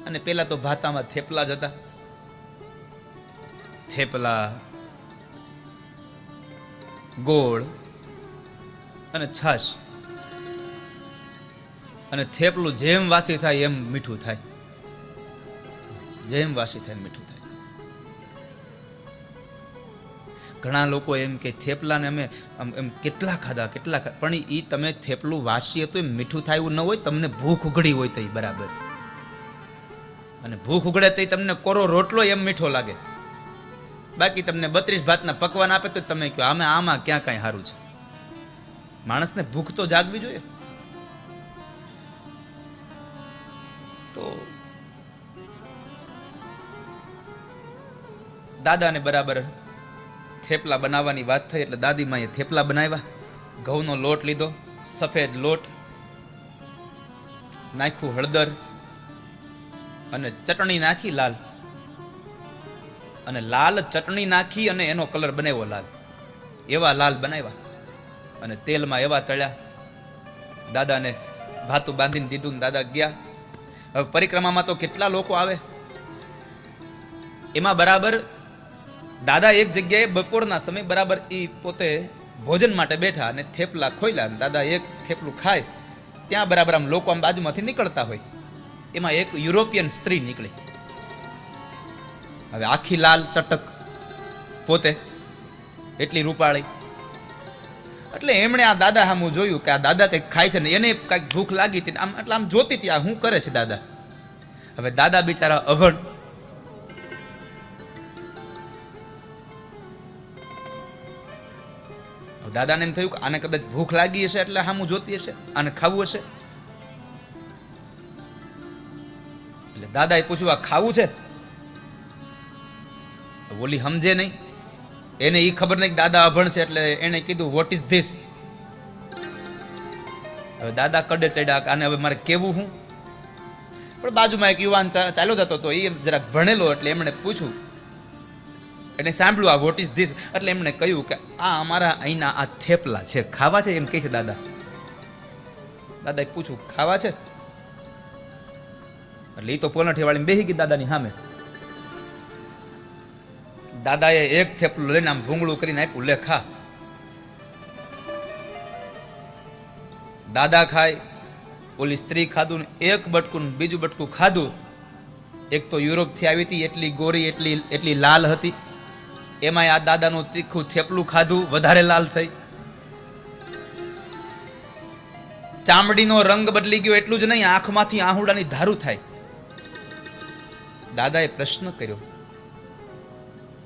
અને પેલા તો ભાતામાં થેપલા જ હતા. થેપલા, ગોળ અને છાશ. અને થેપલું જેમ વાસી થાય એમ મીઠું થાય, જેમ વાસી થાય મીઠું થાય. ઘણા લોકો એમ કે થેપલાને અમે એમ કેટલા ખાધા, પણ એ તમે થેપલું વાસી હતું એમ મીઠું થાય એવું ન હોય. તમને ભૂખ ઉઘડી હોય તો બરાબર, અને ભૂખ ઉઘડે તો તમને કોરો રોટલો એમ મીઠો લાગે. બાકી તમને 32 ભાતના પકવાન આપે તો તમે કહો આમાં ક્યાં કાંઈ સારું છે. માણસને ભૂખ તો જાગવી જોઈએ. તો દાદાને બરાબર થેપલા બનાવવાની વાત થઈ એટલે દાદીમાએ થેપલા બનાવ્યા. ઘઉંનો લોટ લીધો, સફેદ લોટ, નાખ્યું હળદર અને ચટણી નાખી લાલ, અને લાલ ચટણી નાખી અને એનો કલર બનાવ્યો લાલ. એવા લાલ બનાવ્યા અને તેલમાં એવા તળ્યા. દાદાને ભાતું બાંધીને દીધું ને દાદા ગયા. હવે પરિક્રમામાં તો કેટલા લોકો આવે. એમાં બરાબર દાદા એક જગ્યાએ બપોરના સમય બરાબર એ પોતે ભોજન માટે બેઠા અને થેપલા ખોલ્યા. દાદા એક થેપલું ખાય ત્યાં બરાબર આમ લોકો આમ બાજુમાંથી નીકળતા હોય, એમાં એક યુરોપિયન સ્ત્રી નીકળી. હવે આખી લાલ ચટક, પોતે એટલી રૂપાળી. એટલે એમણે આ દાદા સામું જોયું કે આ દાદા કંઈક ખાય છે ને એને કંઈક ભૂખ લાગી હતી, આમ એટલે આમ જોતી હતી આ શું કરે છે દાદા. હવે દાદા બિચારા અભણ, દાદાને એમ થયું કે આને કદાચ ભૂખ લાગી હશે એટલે સામું જોતી હશે, આને ખાવું હશે. એટલે દાદાએ પૂછ્યું આ ખાવું છે? બોલી સમજે નહીં, એને એ ખબર નહીં કે દાદા અભણ છે, એટલે એને કીધું વોટ ઇઝ ધીસ. હવે દાદા કડે ચડ્યા કે આને હવે મારે કેવું હું. પણ બાજુમાં એક યુવાન ચાલ્યો જતો હતો, એ જરાક ભણેલો, એટલે એમણે પૂછ્યું, એને સાંભળ્યું આ વોટ ઇઝ ધીસ, એટલે એમણે કહ્યું કે આ અમારા અહીંના આ થેપલા છે, ખાવા છે? એમ કહે છે દાદા. દાદાએ પૂછ્યું ખાવા છે? એટલે એ તો પોલઠી વાળી બેસી ગઈ દાદાની સામે. દાદાએ એક થેપલું લઈને આમ ભૂંગળું કરીને આપ્યું, લે ખા. દાદા ખાય, ઓલી સ્ત્રી ખાધું ને એક બટકું બીજું બટકું ખાધું. એક તો યુરોપથી આવી હતી, એટલી ગોરી, એટલી લાલ હતી, એમાંય આ દાદાનું તીખું થેપલું ખાધું, વધારે લાલ થઈ. ચામડીનો રંગ બદલી ગયો, એટલું જ નહીં, આંખમાંથી આહુડાની ધારું થાય. દાદાએ પ્રશ્ન કર્યો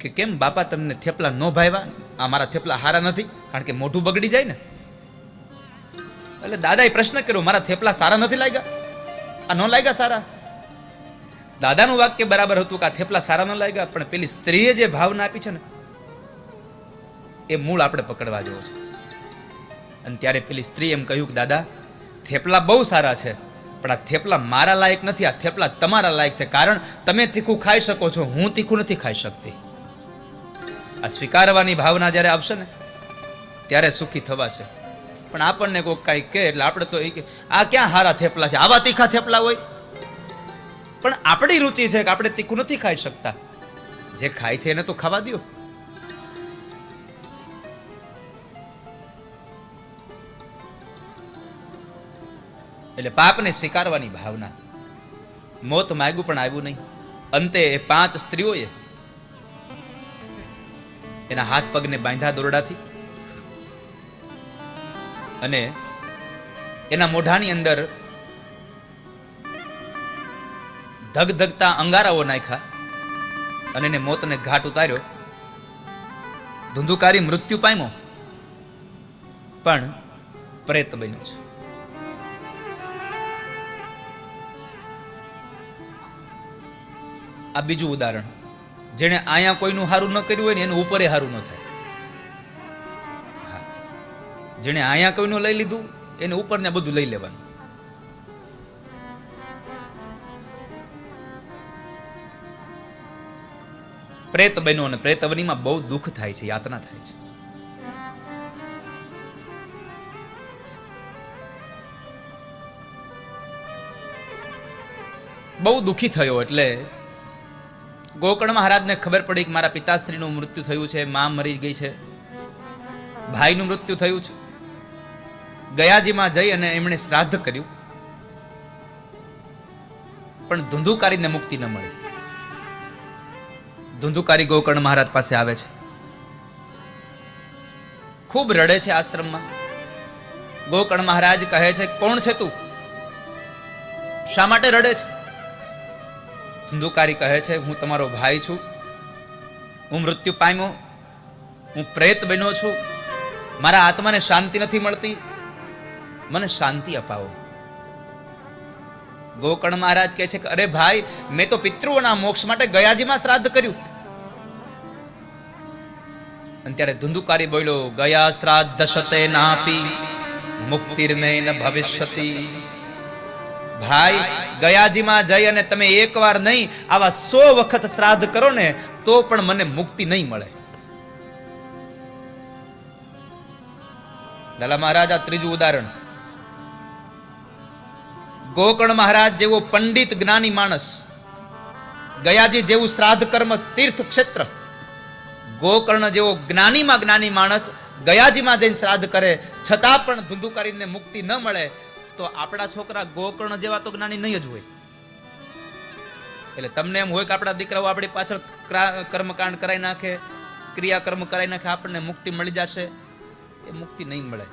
કે કેમ બાપા તમને થેપલા ન ભાવ્યા? આ મારા થેપલા હારા નથી? કારણ કે મોઢું બગડી જાય ને. એટલે દાદાએ પ્રશ્ન કર્યો, મારા થેપલા સારા નથી લાગ્યા? આ ન લાગ્યા સારા? દાદાનું વાક્ય બરાબર હતું કે આ થેપલા સારા ન લાગ્યા, પણ પેલી સ્ત્રીએ જે ભાવના આપી છે ને એ મૂળ આપણે પકડવા જેવો છે. અને ત્યારે પેલી સ્ત્રી એમ કહ્યું કે દાદા થેપલા બહુ સારા છે, પણ આ થેપલા મારા લાયક નથી, આ થેપલા તમારા લાયક છે, કારણ તમે તીખું ખાઈ શકો છો, હું તીખું નથી ખાઈ શકતી. આ સ્વીકારવાની ભાવના જ્યારે આવશે ને ત્યારે સુખી થવાશે. પણ આપણને કોઈ કાંઈ કહે એટલે આપણે તો એ કે આ ક્યાં હારા થેપલા છે, આવા તીખા થેપલા હોય? પણ આપણી રુચિ છે કે આપણે તીખું નથી ખાઈ શકતા. જે ખાય છે એને તો ખાવા દો. એટલે પાપને સ્વીકારવાની ભાવના. મોત માગ્યું પણ આવ્યું નહીં. અંતે એ 5 સ્ત્રીઓએ એના હાથ પગને બાંધ્યા દોરડાથી, અને એના મોઢાની અંદર ધગધગતા અંગારાઓ નાખ્યા અને એને મોતને ઘાટ ઉતાર્યો. ધુંધુકારી મૃત્યુ પામ્યો, પણ પ્રેત બન્યો છે. આ બીજું ઉદાહરણ. જેણે અહીંયા કોઈનું હારું ન કર્યું હોય ને એનું ઉપરે હારું ન થાય. જેણે અહીંયા કોઈનું લઈ લીધું એને ઉપર ને બધું લઈ લેવાનું. પ્રેત બન્યો, અને પ્રેતવનીમાં બહુ દુઃખ થાય છે, યાતના થાય છે. બહુ દુઃખી થયો. એટલે ગોકર્ણ મહારાજને ખબર પડી કે મારા પિતાશ્રીનું મૃત્યુ થયું છે, મા મરી ગઈ છે, ભાઈનું મૃત્યુ થયું છે. ગયાજીમાં જઈ અને એમણે શ્રાદ્ધ કર્યું, પણ ધુંધુકારીને મુક્તિ ન મળી. ધુંધુકારી ગોકર્ણ મહારાજ પાસે આવે છે, ખૂબ રડે છે આશ્રમમાં. ગોકર્ણ મહારાજ કહે છે, કોણ છે તું? શા માટે રડે છે? ધુંધુકારી કહે છે, હું તમારો ભાઈ છું, હું મૃત્યુ પામ્યો, હું પ્રેત બન્યો છું, મારા આત્માને શાંતિ નથી મળતી, મને શાંતિ અપાવો. ગોકર્ણ મહારાજ કહે છે કે અરે ભાઈ, મેં તો પિતૃઓના મોક્ષ માટે ગયાજીમાં શ્રાદ્ધ કર્યું. અને ત્યારે ધુંધુકારી બોલ્યો, ગયા શ્રાદ્ધ શતે નાપી મુક્તિર્મે ન ભવિષ્યતિ. ભાઈ, ગયાજીમાં જઈ અને તમે એકવાર નહીં આવા 100 વખત શ્રાદ્ધ કરો ને તો પણ મને મુક્તિ નહીં મળે. દલા મહારાજ આ ત્રીજું ઉદાહરણ. ગોકર્ણ મહારાજ જેવો પંડિત જ્ઞાની માણસ, ગયાજી જેવું શ્રાદ્ધ કર્મ તીર્થ ક્ષેત્ર, ગોકર્ણ જેવો જ્ઞાનીમાં જ્ઞાની માણસ ગયાજીમાં જઈને શ્રાદ્ધ કરે છતાં પણ ધુંધુકારીને મુક્તિ ન મળે. તો આપણા છોકરા ગોકર્ણ જેવા તો જ્ઞાની નહીં જ હોય. એટલે તમને એમ હોય કે આપણા દીકરાઓ આપણી પાછળ કર્મકાંડ કરાવી નાખે, ક્રિયાકર્મ કરાવી નાખે, આપણને મુક્તિ મળી જશે, એ મુક્તિ નહીં મળે.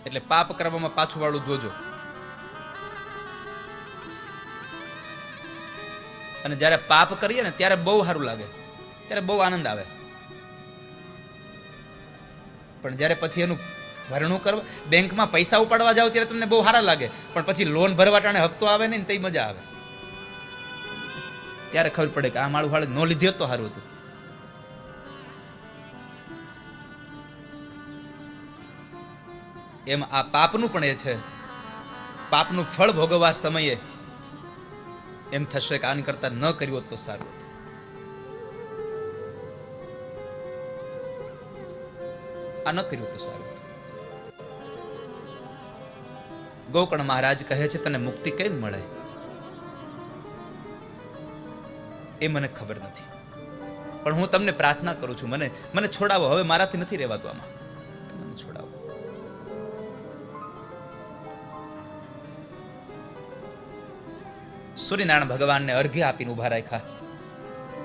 એટલે પાપ કરવામાં પાછું વાળું જોજો. અને જ્યારે પાપ કરીએ ને ત્યારે બહુ સારું લાગે, ત્યારે બહુ આનંદ આવે. પણ જ્યારે પછી એનું ભરણું કરવા, બેંકમાં પૈસા ઉપાડવા જાવ ત્યારે તમને બહુ સારા લાગે, પણ પછી લોન ભરવા ટાણે હપ્તો આવે ને તે મજા આવે. ત્યારે ખબર પડે કે આ માળું હાળ ન લીધી હોત તો સારું હતું. એમ આ પાપનું પણ એ છે, પાપનું ફળ ભોગવવા સમયે એમ થશે કે આની કરતા ન કર્યું હોત તો સારું હતું. આ ન કર્યું તો સારું હતું. ગોકર્ણ મહારાજ કહે છે તને મુક્તિ કેમ મળે એ મને ખબર નથી, પણ હું તમને પ્રાર્થના કરું છું, મને છોડાવો, હવે મારાથી નથી રહેવાતું આમાં, મને છોડાવો. સૂર્યનારાયણ ભગવાનને અર્ઘ્ય આપીને ઉભા રાખ્યા.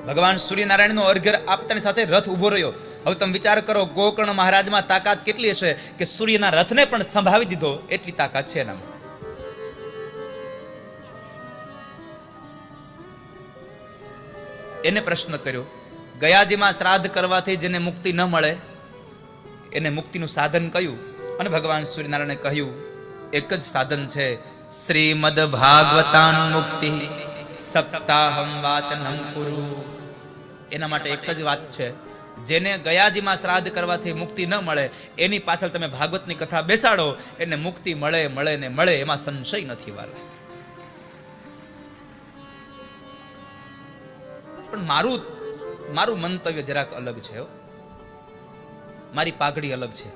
ભગવાન સૂર્યનારાયણનો અર્ઘ્ય આપતાની સાથે રથ ઉભો રહ્યો. હવે તમે વિચાર કરો, ગોકર્ણ મહારાજમાં તાકાત કેટલી હશે કે સૂર્યના રથને પણ સંભાવી દીધો, એટલી તાકાત છે એનામાં. એને પ્રશ્ન કર્યો, ગયાજીમાં શ્રાદ્ધ કરવાથી જેને મુક્તિ ન મળે એને મુક્તિનું સાધન કયું? અને ભગવાન સૂર્યનારાયણે કહ્યું એક જ સાધન છે, શ્રીમદ ભાગવતાન મુક્તિ સપ્તાહમ વાચનમ કુરુ. એના માટે એક જ વાત છે, જેને ગયાજીમાં શ્રાદ્ધ કરવાથી મુક્તિ ન મળે એની પાછળ તમે ભાગવતની કથા બેસાડો, એને મુક્તિ મળે મળે ને મળે, એમાં સંશય નથી વાલા. પણ મારું મંતવ્ય જરાક અલગ છે, મારી પાઘડી અલગ છે.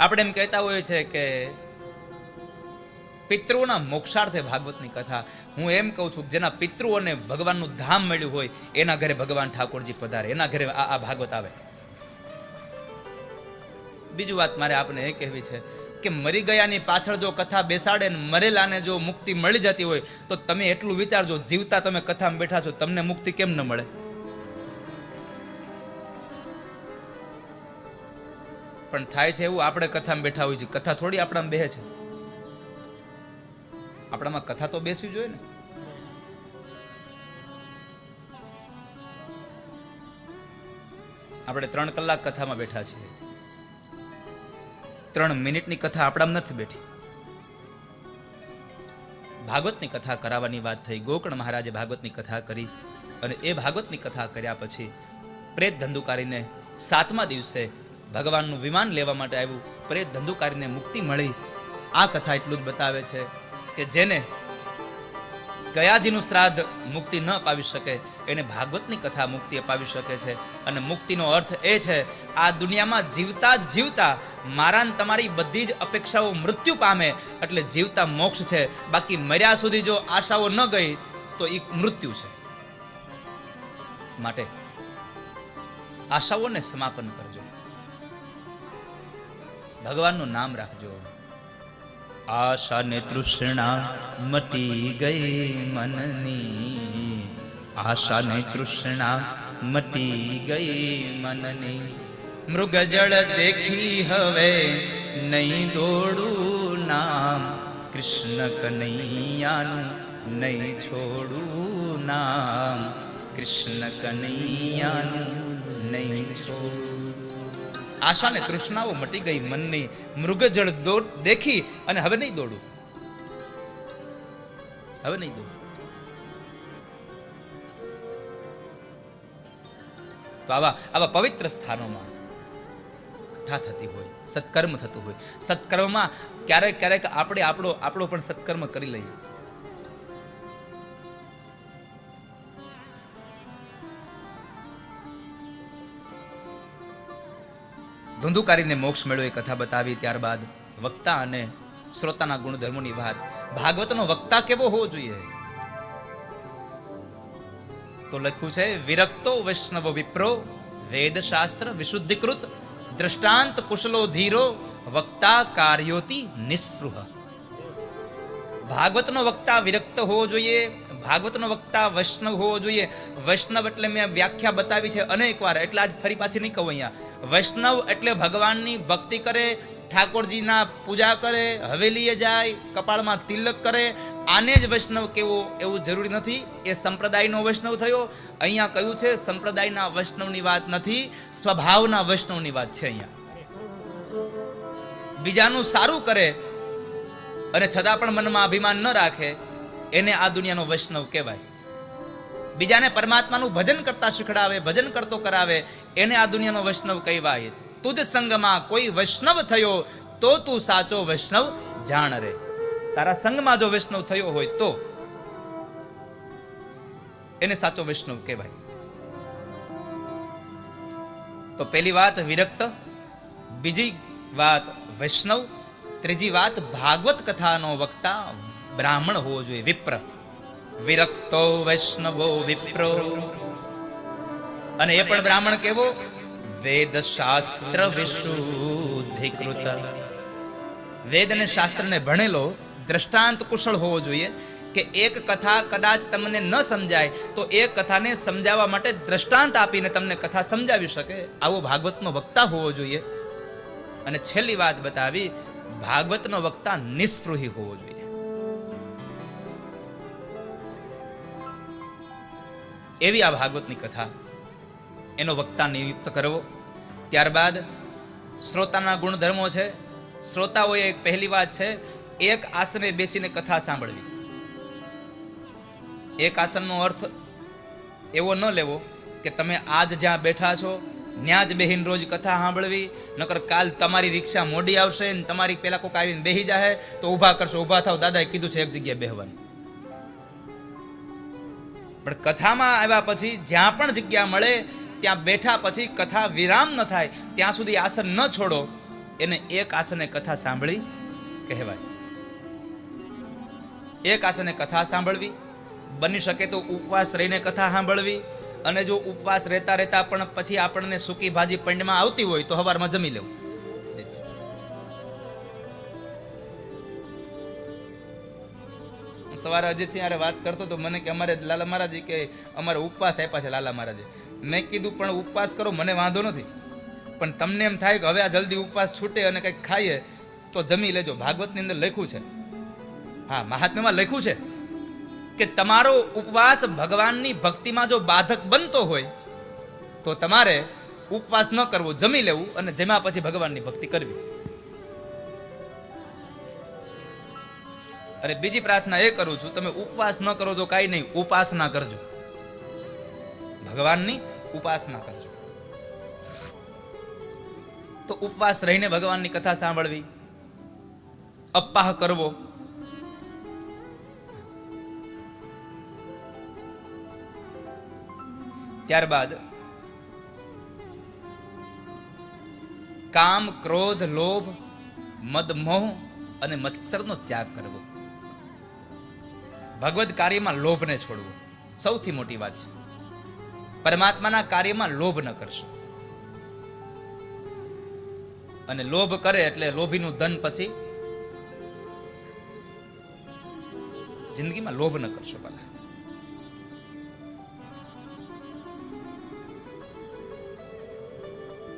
આપણે એમ કહેતા હોઈએ છે કે પિતૃઓના મોક્ષાર્થે ભાગવતની કથા. હું એમ કહું છું, જેના પિતૃઓને ભગવાનનું ધામ મળ્યું હોય એના ઘરે ભગવાન ઠાકોરજી પધારે, એના ઘરે આ ભાગવત આવે. બીજું વાત મારે આપને એ કહેવી છે કે મરી ગયાની પાછળ જો કથા બેસાડે ને મરેલાને જો મુક્તિ મળી જતી હોય તો તમે એટલું વિચારજો, જીવતા તમે કથામાં બેઠા છો, તમને મુક્તિ કેમ ન મળે? પણ થાય છે એવું, આપણે કથામાં બેઠા હોય છે, કથા થોડી આપણામાં બેહે છે. આપણામાં કથા તો બેસવી જોઈએ ને. આપણે 3 કલાક કથામાં બેઠા છીએ, 3 મિનિટની કથા આપણામાં નથી બેઠી. ભાગવતની કથા કરાવવાની વાત થઈ. ગોકર્ણ મહારાજે ભાગવતની કથા કરી અને એ ભાગવતની કથા કર્યા પછી પ્રેત ધંધુકારીને 7મા દિવસે ભગવાનનું વિમાન લેવા માટે આવ્યું. પ્રેત ધંધુકારીને મુક્તિ મળી. આ કથા એટલું જ બતાવે છે કે જેને ગયાજીનું શ્રાદ્ધ મુક્તિ ન અપાવી શકે એને ભાગવતની કથા મુક્તિ અપાવી શકે છે. અને મુક્તિનો અર્થ એ છે, આ દુનિયામાં જીવતા જ જીવતા મારા ને તમારી બધી જ અપેક્ષાઓ મૃત્યુ પામે એટલે જીવતા મોક્ષ છે. બાકી મર્યા સુધી જો આશાઓ ન ગઈ તો એ મૃત્યુ છે. માટે આશાઓને સમાપન કરજો, ભગવાનનું નામ રાખજો. આશા ને તૃષ્ણા મટી ગઈ મનની, આશા ને તૃષ્ણા મટી ગઈ મનની, મૃગજળ દેખી હવે નહીં દોડું નામ, કૃષ્ણ કનૈયાનું નહીં છોડું નામ, કૃષ્ણ કનૈયાનું નહીં છોડું. આશા ને તૃષ્ણાઓ મટી ગઈ મનની, મૃગજળ દેખી અને હવે નહીં દોડું, હવે નહીં દોડું. તો આવા પવિત્ર સ્થાનોમાં કથા થતી હોય, સત્કર્મ થતું હોય, સત્કર્મમાં ક્યારેક ક્યારેક આપણે આપણો પણ સત્કર્મ કરી લઈએ. ધુંધુકારીને મોક્ષ મેળવ્યો એ કથા બતાવી. ત્યારબાદ વક્તા અને શ્રોતાના ગુણધર્મોની વાત. ભાગવતનો વક્તા કેવો હોવો જોઈએ? તો લખ્યું છે, વિરક્તો વૈષ્ણવ વિપ્રો, વેદ શાસ્ત્ર વિશુદ્ધિકૃત, દ્રષ્ટાંત કુશલો ધીરો, વક્તા કાર્યોતિ નિસ્પૃહ. ભાગવતનો વક્તા વિરક્ત હોવો જોઈએ, ભાગવતનો વક્તા વૈષ્ણવ હોવો જોઈએ. વૈષ્ણવ એટલે મેં વ્યાખ્યા બતાવી છે અનેક વાર, એટલે આજ ફરી પાછી નહીં કહું અહીંયા. વૈષ્ણવ એટલે ભગવાનની ભક્તિ કરે, ઠાકોરજીના પૂજા કરે, હવેલીએ જાય, કપાળમાં તિલક કરે, આને જ વૈષ્ણવ કેવો એવું જરૂરી નથી. એ સંપ્રદાયનો વૈષ્ણવ થયો. અહીંયા કહ્યું છે સંપ્રદાયના વૈષ્ણવની વાત નથી, સ્વભાવના વૈષ્ણવની વાત છે. અહીંયા બીજાનું સારું કરે અને છતાં પણ મનમાં અભિમાન ન રાખે, એને આ દુનિયાનો વૈષ્ણવ કહેવાય. બીજાને પરમાત્માનું ભજન કરતા શીખડાવે, ભજન કરતો કરાવે, એને આ દુનિયાનો વૈષ્ણવ કહેવાય. તુજ સંગમાં કોઈ વૈષ્ણવ થયો તો તું સાચો વૈષ્ણવ જાણ રે. તારા સંગમાં જો વૈષ્ણવ થયો હોય તો એને સાચો વૈષ્ણવ કહેવાય. તો પહેલી વાત વિરક્ત, બીજી વાત વૈષ્ણવ, ત્રીજી વાત ભાગવત કથાનો વક્તા બ્રાહ્મણ હોવો જોઈએ, વિપ્ર. વિરક્તો વૈષ્ણવો વિપ્રો, અને એ પણ બ્રાહ્મણ કેવો? વેદ શાસ્ત્ર વિશુદ્ધિકૃત. વેદ અને શાસ્ત્રને ભણેલો, દ્રષ્ટાંત કુશળ હોવો જોઈએ. કે એક કથા કદાચ તમને ન સમજાય તો એ કથાને સમજાવવા માટે દ્રષ્ટાંત આપીને તમને કથા સમજાવી શકે, આવો ભાગવતનો વક્તા હોવો જોઈએ. અને છેલ્લી વાત બતાવી, ભાગવતનો વક્તા નિસ્પૃહી હોવો જોઈએ. એવી આ ભાગવતની કથા, એનો વક્તા નિયુક્ત કરવો. ત્યારબાદ શ્રોતાના ગુણધર્મો છે. શ્રોતાઓએ એક પહેલી વાત છે, એક આસને બેસીને કથા સાંભળવી. એક આસનનો અર્થ એવો ન લેવો કે તમે આજ જ્યાં બેઠા છો ત્યાં જ બેહીને રોજ કથા સાંભળવી, નકર કાલ તમારી રિક્ષા મોડી આવશે ને તમારી પેલા કોક આવીને બેહી જાય તો ઊભા કરશો, ઊભા થાવ, દાદાએ કીધું છે એક જગ્યાએ બેહવાનું. પણ કથામાં આવ્યા પછી જ્યાં પણ જગ્યા મળે ત્યાં બેઠા પછી કથા વિરામ ન થાય ત્યાં સુધી આસન ન છોડો, એને એક આસને કથા સાંભળી કહેવાય. એક આસને કથા સાંભળવી, બની શકે તો ઉપવાસ રહીને કથા સાંભળવી. અને જો ઉપવાસ રહેતા રહેતા પણ પછી આપણને સૂકી ભાજી પંડમાં આવતી હોય તો સવારમાં જમી લેવું. સવારે અજીતથી યારે વાત કરતો તો મને કે અમારે લાલા મહારાજ કે અમારે ઉપવાસ આપ્યા છે લાલા મહારાજે. મેં કીધું પણ ઉપવાસ કરો, મને વાંધો નથી, પણ તમને એમ થાય કે હવે આ જલ્દી ઉપવાસ છૂટે અને કંઈક ખાઈએ તો જમી લેજો. ભાગવતની અંદર લખ્યું છે, હા મહાત્મ્યમાં લખ્યું છે કે તમારો ઉપવાસ ભગવાનની ભક્તિમાં જો બાધક બનતો હોય તો તમારે ઉપવાસ ન કરવો, જમી લેવું અને જમ્યા પછી ભગવાનની ભક્તિ કરવી. અને બીજી પ્રાર્થના એ કરું છું, તમે ઉપવાસ ન કરો તો કાંઈ નહીં, ઉપાસના કરજો, ભગવાનની ઉપાસના કરજો. તો ઉપવાસ રહીને ભગવાનની કથા સાંભળવી, અપ્પાહ કરવો, ત્યારબાદ કામ, ક્રોધ, લોભ, મદ, મોહ અને મત્સરનો ત્યાગ કરવો. ભગવદ કાર્યમાં લોભને છોડવું સૌથી મોટી વાત છે. પરમાત્માના કાર્યમાં લોભ ન કરશો. અને લોભ કરે એટલે લોભીનું ધન પછી જિંદગીમાં લોભ ન કરશો. ભલા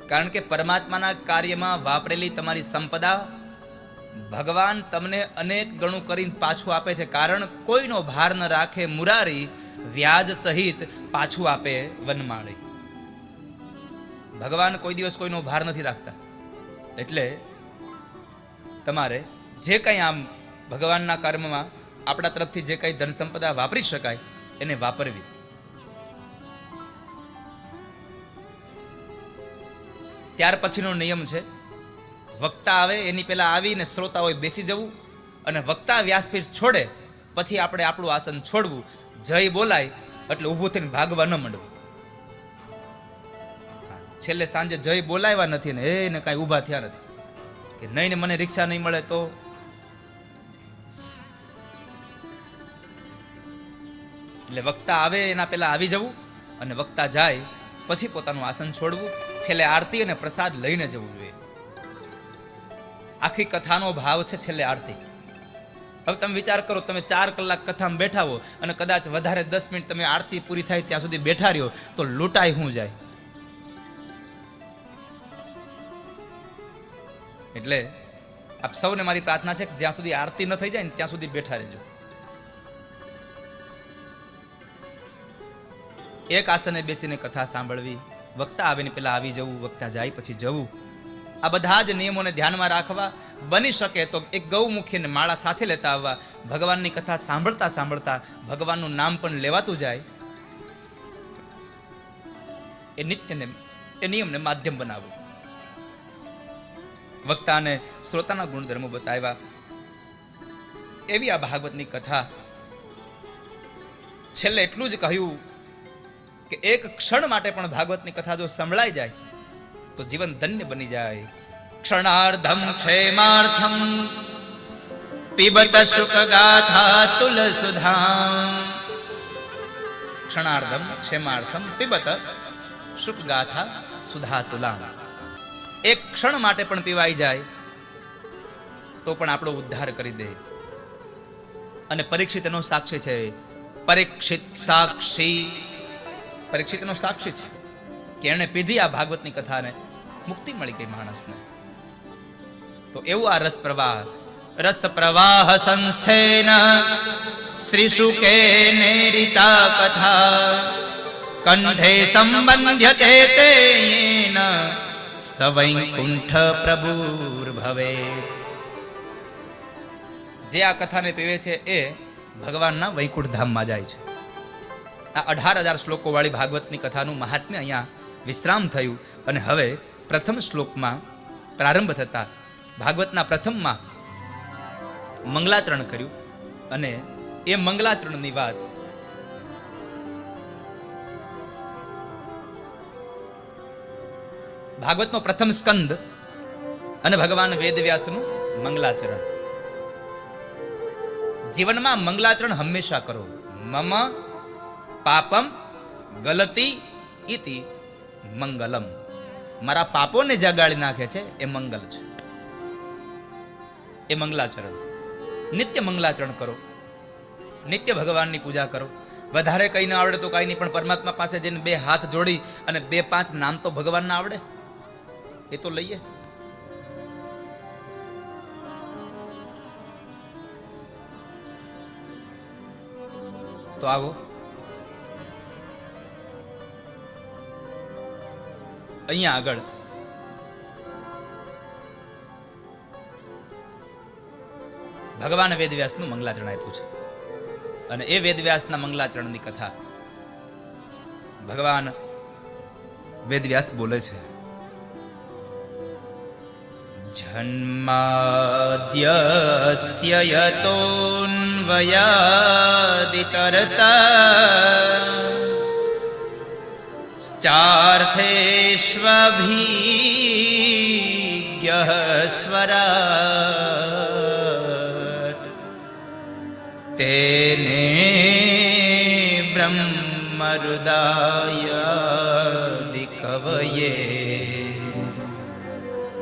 કારણ કે પરમાત્માના કાર્યમાં વાપરેલી તમારી સંપદા ભગવાન તમને અનેક ગણું કરીને પાછું આપે છે. કારણ કોઈનો ભાર ન રાખે મુરારી, વ્યાજ સહિત પાછું આપે વનમાળી. ભગવાન કોઈ દિવસ કોઈનો ભાર નથી રાખતા. એટલે તમારે જે કંઈ આમ ભગવાનના કર્મમાં આપણા તરફથી જે કંઈ ધન સંપદા વાપરી શકાય એને વાપરવી. ત્યાર પછીનો નિયમ છે, વક્તા આવે એની પહેલા આવીને શ્રોતાઓએ બેસી જવું અને વક્તા વ્યાસપીઠ છોડે પછી આપણે આપણું આસન છોડવું. જય બોલાય એટલે ઊભું થઈને ભાગવા ન માંડવું. છેલ્લે સાંજે જય બોલાવ્યા નથી ને એને કાંઈ ઊભા થયા નથી કે નહીં ને મને રિક્ષા નહીં મળે તો એટલે વક્તા આવે એના પહેલા આવી જવું અને વક્તા જાય પછી પોતાનું આસન છોડવું. છેલ્લે આરતી અને પ્રસાદ લઈને જવું જોઈએ. આખી કથાનો ભાવ છે છેલ્લે આરતી. હવે તમે વિચાર કરો, તમે 4 કલાક કથામાં બેઠા હો અને કદાચ વધારે 10 મિનિટ તમે આરતી પૂરી થાય ત્યાં સુધી બેઠા રહ્યો તો લૂંટાઈ શું જાય. એટલે આપ સૌને મારી પ્રાર્થના છે કે જ્યાં સુધી આરતી ન થઈ જાય ને ત્યાં સુધી બેઠા રહેજો. એક આસને બેસીને કથા સાંભળવી, વક્તા આવે ને પેલા આવી જવું, વક્તા જાય પછી જવું, આ બધા જ નિયમોને ધ્યાનમાં રાખવા. બની શકે તો એક ગૌમુખીને માળા સાથે લેતા આવવા. ભગવાનની કથા સાંભળતા સાંભળતા ભગવાનનું નામ પણ લેવાતું જાય. એ નિત્યને, એ નિયમને માધ્યમ બનાવવું. વક્તા અને શ્રોતાના ગુણધર્મો બતાવ્યા. એવી આ ભાગવતની કથા. છેલ્લે એટલું જ કહ્યું કે એક ક્ષણ માટે પણ ભાગવતની કથા જો સંભળાઈ જાય તો જીવન ધન્ય બની જાય. ક્ષણાર્ધમ ક્ષેમાર્થમ પિબત સુખ ગાથા તુલ સુધામ. ક્ષણાર્ધમ ક્ષેમાર્થમ પિબત સુખ ગાથા સુધા તુલામ. એક ક્ષણ માટે પણ પીવાઈ જાય તો પણ આપણો ઉદ્ધાર કરી દે. અને પરીક્ષિત એનો સાક્ષી છે. પરીક્ષિત સાક્ષી, પરીક્ષિત એનો સાક્ષી છે કે એને પીધી આ ભાગવતની કથાને મુક્તિ મળી ગઈ માણસને. તો એવું આ રસ પ્રવાહ સંસ્થેન શ્રી શુકે નેરિતા કથા કંઠે સંબંધ્યતે તેન સવૈકુંઠ પ્રભુર ભવે. જે આ કથાને પીવે છે એ ભગવાનના વૈકુંઠ ધામમાં જાય છે. આ 18,000 શ્લોકો વાળી ભાગવતની કથાનું મહાત્મ્ય અહીંયા વિશ્રામ થયું. અને હવે પ્રથમ શ્લોકમાં પ્રારંભ થતા ભાગવતના પ્રથમમાં મંગલાચરણ કર્યું. અને એ મંગલાચરણની વાત ભાગવતનો પ્રથમ સ્કંદ અને ભગવાન વેદવ્યાસનું મંગલાચરણ. જીવનમાં મંગલાચરણ હંમેશા કરો. મમ પાપમ ગલતી ઇતિ મંગલમ. મારા પાપોને જગાડી નાખે છે એ મંગલ છે, એ મંગલાચરણ. નિત્ય મંગલાચરણ કરો, નિત્ય ભગવાનની પૂજા કરો. વધારે કઈ ના આવડે તો કઈ નહીં, પણ પરમાત્મા પાસે જઈને 2 હાથ જોડી અને 2-5 નામ તો ભગવાન ના આવડે એ તો લઈએ. તો આવો અહીંયા આગળ ભગવાન વેદવ્યાસનું મંગલાચરણ આપ્યું છે. અને એ વેદવ્યાસના મંગલાચરણની કથા ભગવાન વેદવ્યાસ બોલે છે. જન્માદ્યસ્ય યતોન્વયાદિતરતા ચાર્થેષ્વભીગ્યઃ સ્વરાટ તેને બ્રહ્મરુદાયાદિકવયે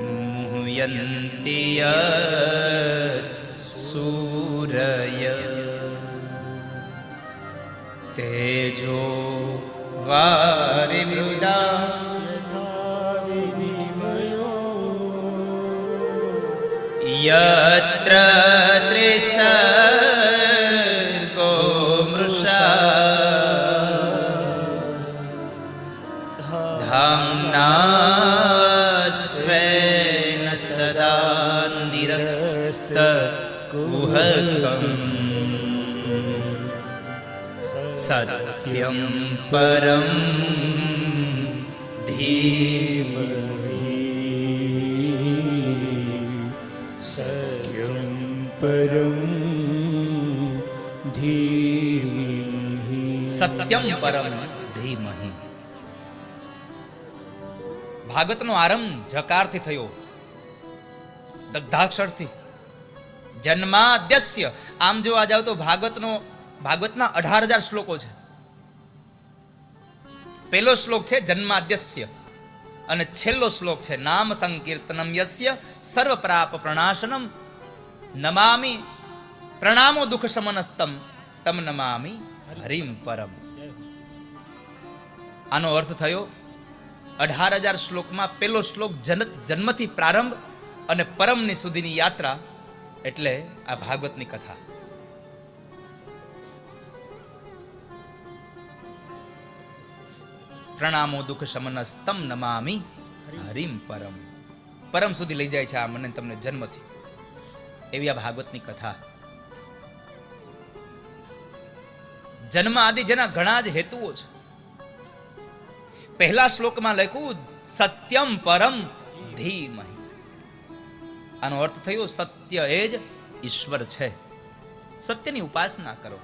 મુહ્યન્તિ સૂરય તેજો વારિમૃદા યત્ર ત્રિસર્ગો મૃષા ધામ્ના સ્વેન સદા નિરસ્ત કુહકમ સત્યમ પરમ ધીમહિ સત્યમ પરમ ધીમહિ સત્યમ પરમ ધીમહિ. ભાગવતનો આરંભ જકારથી થયો, દગ્ધાક્ષરથી. જન્માદ્યસ્ય. આમ જોવા જાવ તો ભાગવતના 18,000 શ્લોકો છે. પહેલો શ્લોક છે જન્માદ્યસ્ય. અને છેલ્લો શ્લોક છે નામ સંકીર્તનમ યસ્ય સર્વ પ્રાપ પ્રણાશનમ નમામિ પ્રણામો દુઃખ શમનસ્તમ તમ નમામિ હરિમ પરમ. આનો અર્થ થયો 18,000 શ્લોકમાં પહેલો શ્લોક જન્મથી પ્રારંભ અને પરમની સુધીની યાત્રા એટલે આ ભાગવતની કથા. પ્રણામો દુઃખ શમનસ્તમ નમામિ હરિમ પરમ. પરમ સુધી લઈ જાય છે આ મને તમને જન્મથી, એવી આ ભાગવતની કથા. જન્મ આદિ જેના ઘણા જ હેતુઓ છે. પહેલા શ્લોકમાં લખ્યું સત્યમ પરમ ધીમહિ. આનો અર્થ થયો સત્ય એ જ ઈશ્વર છે. સત્યની ઉપાસના કરો,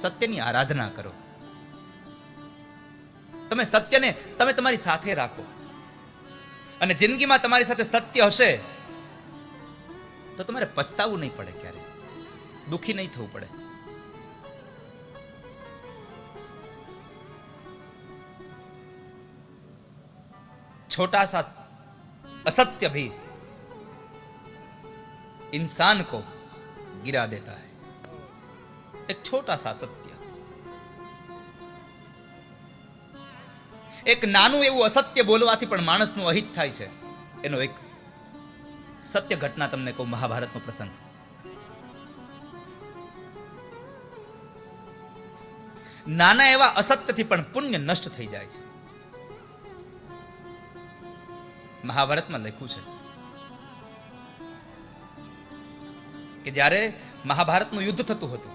સત્યની આરાધના કરો. તમે સત્યને તમે તમારી સાથે રાખો અને જિંદગીમાં તમારી સાથે સત્ય હશે તો તમારે પછતાવું નહીં પડે, ક્યારે દુઃખી નહીં થવું પડે. छोटा सा असत्य भी इंसान को गिरा देता है. एक छोटा सा सत्य, એક નાનું એવું અસત્ય બોલવાથી પણ માણસનું અહિત થાય છે. એનો એક સત્ય ઘટના તમને કહું, મહાભારતનો પ્રસંગ. નાના એવા અસત્યથી પણ પુણ્ય નષ્ટ થઈ જાય છે. મહાભારતમાં લખ્યું છે કે જ્યારે મહાભારતનું યુદ્ધ થતું હતું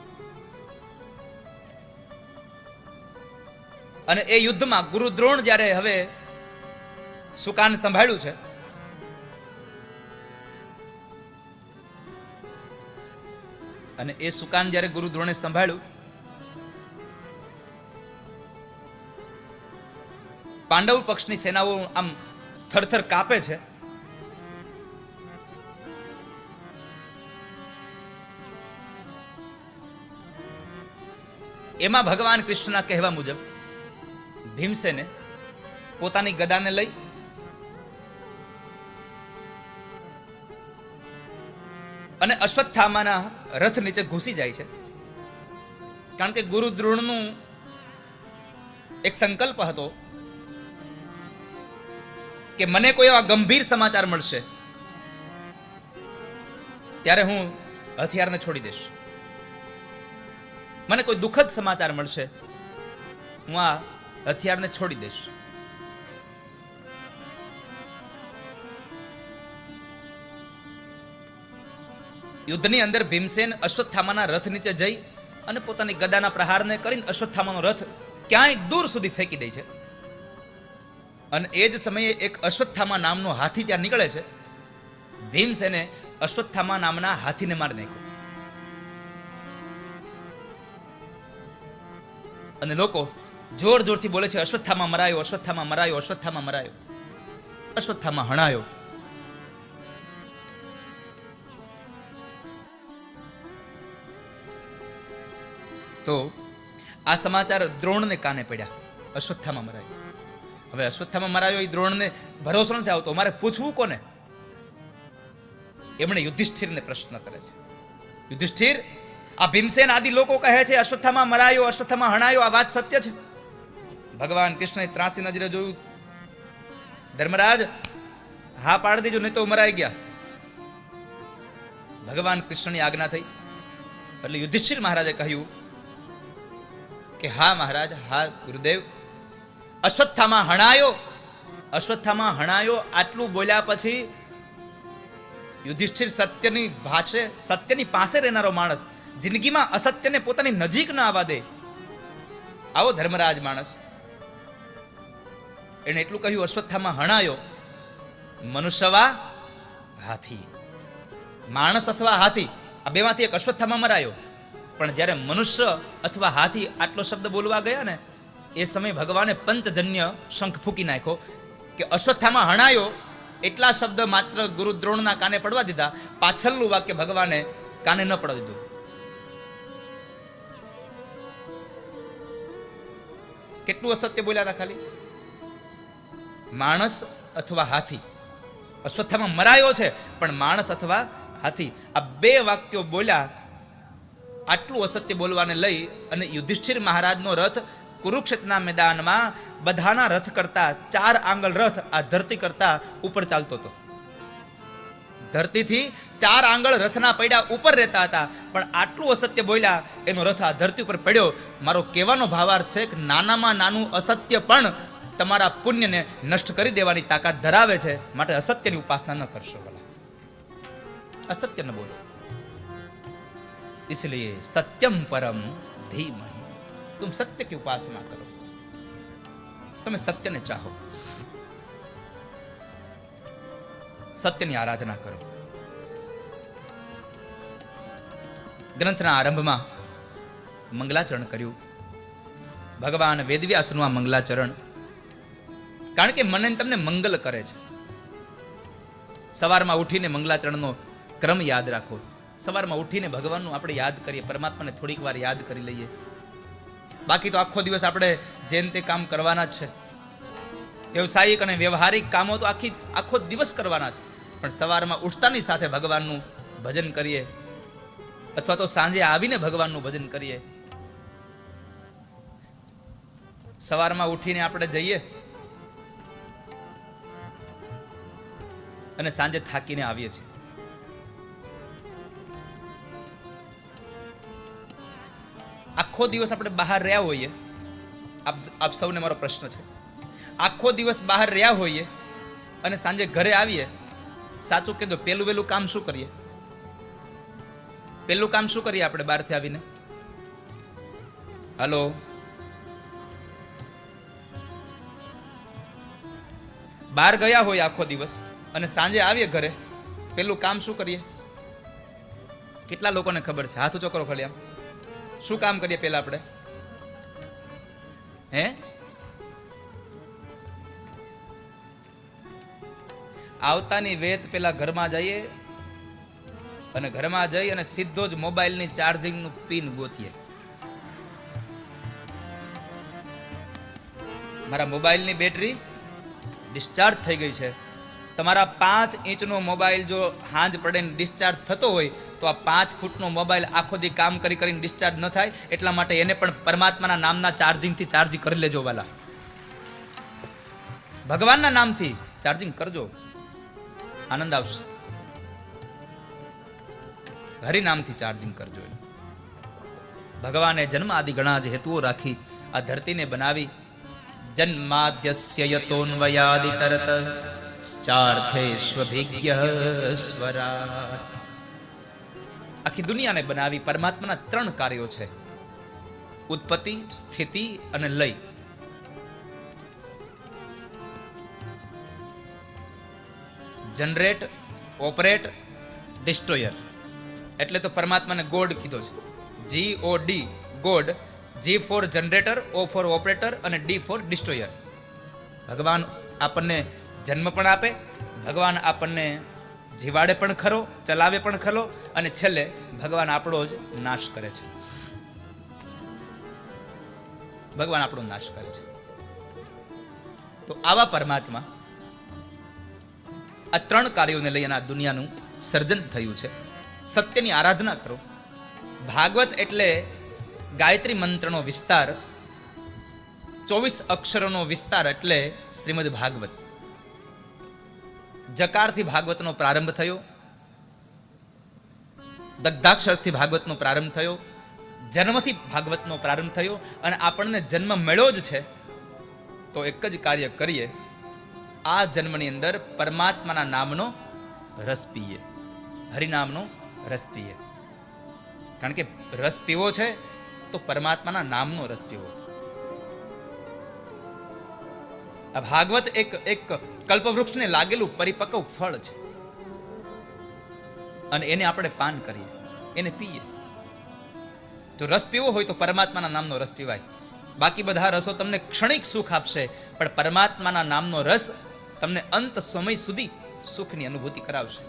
અને એ યુદ્ધમાં ગુરુ દ્રોણ જ્યારે હવે સુકાન સંભાળ્યું છે અને એ સુકાન જ્યારે ગુરુ દ્રોણે સંભાળ્યું, પાંડવ પક્ષની સેનાઓ આમ થરથર કાપે છે. એમાં ભગવાન કૃષ્ણના કહેવા મુજબ ભીમસેને પોતાની ગદાને લઈ અને અશ્વત્થામાના રથ નીચે ઘૂસી જાય છે. કારણ કે ગુરુ દ્રોણનું એક સંકલ્પ હતો કે મને કોઈ એવા ગંભીર સમાચાર મળશે ત્યારે હું હથિયારને છોડી દઈશ. મને કોઈ દુઃખદ સમાચાર મળશે હું આ હથિયારને છોડી દઈશ. યુદ્ધની અંદર ભીમસેન અશ્વત્થામાના રથ નીચે જઈ અને પોતાની ગદાના પ્રહારને કરીને અશ્વત્થામાનો રથ ક્યાંય દૂર સુધી ફેંકી દે છે. અને એ જ સમયે એક અશ્વત્થામા નામનો હાથી ત્યાં નીકળે છે. ભીમસેને અશ્વત્થામા નામના હાથીને મારી નાખ્યો અને લોકો જોર જોરથી બોલે છે અશ્વત્થામા મરાયો, અશ્વત્થામા મરાયો, અશ્વત્થામા મરાયો, અશ્વત્થામા હણાયો. તો આ સમાચાર દ્રોણને કાને પડ્યા, અશ્વત્થામા મરાયો. હવે અશ્વત્થામા મરાયો એ દ્રોણને ભરોસો નથી આવતો, મારે પૂછવું કોને? એમણે યુધિષ્ઠિરને પ્રશ્ન કરે છે, યુધિષ્ઠિર, આ ભીમસેન આદિ લોકો કહે છે અશ્વત્થામા મરાયો, અશ્વત્થામા હણાયો, આ વાત સત્ય છે? ભગવાન કૃષ્ણએ ત્રાસી નજરે જોયું, ધર્મરાજ હા પાડી દેજો નહીં તો મરાઈ ગયા. ભગવાન કૃષ્ણની આજ્ઞા થઈ એટલે યુધિષ્ઠિર મહારાજે કહ્યું કે હા મહારાજ, હા ગુરુદેવ, અશ્વત્થામા હણાયો, અશ્વત્થામા હણાયો. આટલું બોલ્યા પછી યુધિષ્ઠિર સત્યની ભાષે, સત્યની પાસે રહેનારો માણસ, જિંદગીમાં અસત્યને પોતાની નજીક ન આવવા દે આવો ધર્મરાજ માણસ, એને એટલું કહ્યું અશ્વત્થામા હણાયો. મનુષ્યવા હાથી, માણસ અથવા હાથી આ બેમાંથી એક અશ્વત્થામા મરાયો. પણ જ્યારે મનુષ્ય અથવા હાથી આટલો શબ્દ બોલવા ગયા ને એ સમયે ભગવાને પંચજન્ય શંખ ફૂકી નાખ્યો કે અશ્વત્થામા હણાયો. એટલા શબ્દ માત્ર ગુરુ દ્રોણના કાને પડવા દીધા, પાછળનું વાક્ય ભગવાને કાને ન પડવા દીધું. કેટલું અસત્ય બોલ્યા હતા ખાલી. માણસ અથવા હાથી. અશ્વત્થામાં મરાયો છે, પણ માણસ અથવા હાથી, આ બે વાક્યો બોલ્યા. આટલું અસત્ય બોલવાને લઈ અને યુધિષ્ઠિર મહારાજનો રથ કુરુક્ષેત્રના મેદાનમાં બધાના રથ કરતા 4 આંગળ રથ આ ધરતી કરતા ઉપર ચાલતો હતો. ધરતીથી 4 આંગળ રથના પૈડા ઉપર રહેતા હતા, પણ આટલું અસત્ય બોલ્યા એનો રથ આ ધરતી ઉપર પડ્યો. મારો કહેવાનો ભાવાર્થ છે કે નાનામાં નાનું અસત્ય પણ તમારા પુણ્યને નષ્ટ કરી દેવાની તાકાત ધરાવે છે. માટે અસત્યની ઉપાસના ન કરશો, ભલા અસત્ય ન બોલો. इसलिए सत्यम परम धीमहि, तुम सत्य की उपासना करो, તમે સત્યને ચાહો, સત્યની આરાધના કરો. ગ્રંથના આરંભમાં મંગલાચરણ કર્યું. ભગવાન વેદવ્યાસનું આ મંગલાચરણ, કારણ કે મને તમને મંગલ કરે છે. સવારમાં ઉઠીને મંગલાચરણનો ક્રમ યાદ રાખો. સવારમાં ઉઠીને ભગવાનનું આપણે યાદ કરીએ, પરમાત્માને થોડીક વાર યાદ કરી લઈએ. બાકી તો આખો દિવસ આપણે જેન તે કામ કરવાના જ છે. વ્યવસાયિક અને વ્યવહારિક કામો તો આખો દિવસ કરવાના છે. પણ સવારમાં ઉઠતાની સાથે ભગવાનનું ભજન કરીએ, અથવા તો સાંજે આવીને ભગવાનનું ભજન કરીએ. સવારમાં ઉઠીને આપણે જઈએ અને સાંજે થાકીને આવીએ છીએ. આખો દિવસ આપણે બહાર રહ્યા હોઈએ, આપ સૌને મારો પ્રશ્ન છે, આખો દિવસ બહાર રહ્યા હોઈએ અને સાંજે ઘરે આવીએ, સાચું કીધું પેલું કામ શું કરીએ? પેલું કામ શું કરીએ આપણે બહારથી આવીને? હલો, બહાર ગયા હોય આખો દિવસ અને સાંજે આવીએ ઘરે, પેલું કામ શું કરીએ? કેટલા લોકોને ખબર છે? હાથ ઊંચો કરો ખાલી. આમ શું કામ કરીએ પેલા આપણે? હે, આવતાની વેત પેલા ઘરમાં જઈએ અને ઘરમાં જઈ અને સીધો જ મોબાઈલની ચાર્જિંગનું પિન ગોતીએ. મારા મોબાઈલની બેટરી ડિસ્ચાર્જ થઈ ગઈ છે. તમારા 5 ઇંચનો મોબાઈલ જો હાંજ પડે ડિસ્ચાર્જ થતો હોય તો આ 5 ફૂટનો મોબાઈલ આખો દી કામ કરીને ડિસ્ચાર્જ ન થાય. એટલા માટે એને પણ પરમાત્માના નામના ચાર્જિંગથી ચાર્જ કરી લેજો વાલા. ભગવાનના નામથી ચાર્જિંગ કરજો, આનંદ આવશે. હરિનામથી ચાર્જિંગ કરજો. ભગવાને જન્મ આદિ ઘણા જ હેતુઓ રાખી આ ધરતીને બનાવી. જન્માદ્યસ્ય યતોન્વયાદિતરત ચાર્થેષ્વભિજ્ઞ સ્વરાટ. આખી દુનિયાને બનાવી પરમાત્માના 3 કાર્યો છે: ઉત્પત્તિ, સ્થિતિ અને લય. Generate, operate, destroyer. એટલે તો પરમાત્માને ગોડ કીધો છે. GOD, God. G for generator, O for operator અને D ફોર ડિસ્ટ્રોયર. ભગવાન આપણને જન્મ પણ આપે, ભગવાન આપણને જીવાડે પણ ખરો, ચલાવે પણ ખરો, અને છેલ્લે ભગવાન આપણો જ નાશ કરે છે. ભગવાન આપણો નાશ કરે છે. તો આવા પરમાત્મા આ 3 કાર્યોને લઈને આ દુનિયાનું સર્જન થયું છે. સત્યની આરાધના કરો. ભાગવત એટલે ગાયત્રી મંત્રનો વિસ્તાર, 24 અક્ષરોનો વિસ્તાર એટલે શ્રીમદ ભાગવત. જકારથી ભાગવતનો પ્રારંભ થયો, દગ્ધાક્ષરથી ભાગવતનો પ્રારંભ થયો, જન્મથી ભાગવતનો પ્રારંભ થયો. અને આપણને જન્મ મળ્યો જ છે તો એક જ કાર્ય કરીએ, આ જન્મની અંદર પરમાત્માના નામનો રસ પીએ, હરિનામનો રસ પીએ. કારણ કે રસ પીવો છે તો પરમાત્માના નામનો રસ પીવો. આ ભાગવત એક કલ્પવૃક્ષને લાગેલું પરિપક્વ ફળ છે અને એને આપણે પાન કરીએ, એને પીએ. જો રસ પીવો હોય તો પરમાત્માના નામનો રસ પીવાય. બાકી બધા રસો તમને ક્ષણિક સુખ આપશે, પણ પરમાત્માના નામનો રસ તમને અંત સમય સુધી સુખની અનુભૂતિ કરાવશે.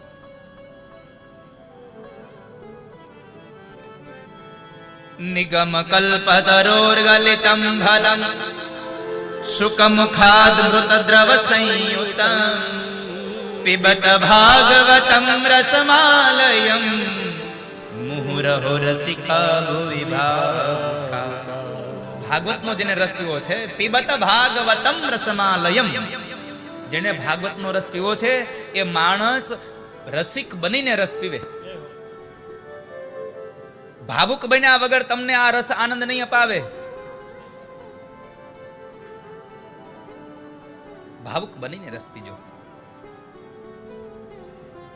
નિગમ કલ્પતરોર્ગલિતમ ફલમ શુકમુખાદ મૃતદ્રવ સંયુતમ પિબત ભાગવતમ રસમાલયમ મુહુરહો રસિકા ભુવિ ભાવુકા. ભાગવતનો જેને રસ પીવો છે, પિબત ભાગવતમ રસમાલયમ, જેને ભાગવતનો રસ પીવો છે એ માણસ રસિક બનીને રસ પીવે. ભાવુક બન્યા વગર તમને આ રસ આનંદ નહીં અપાવે. ભાવુક બનીને રસ પીજો.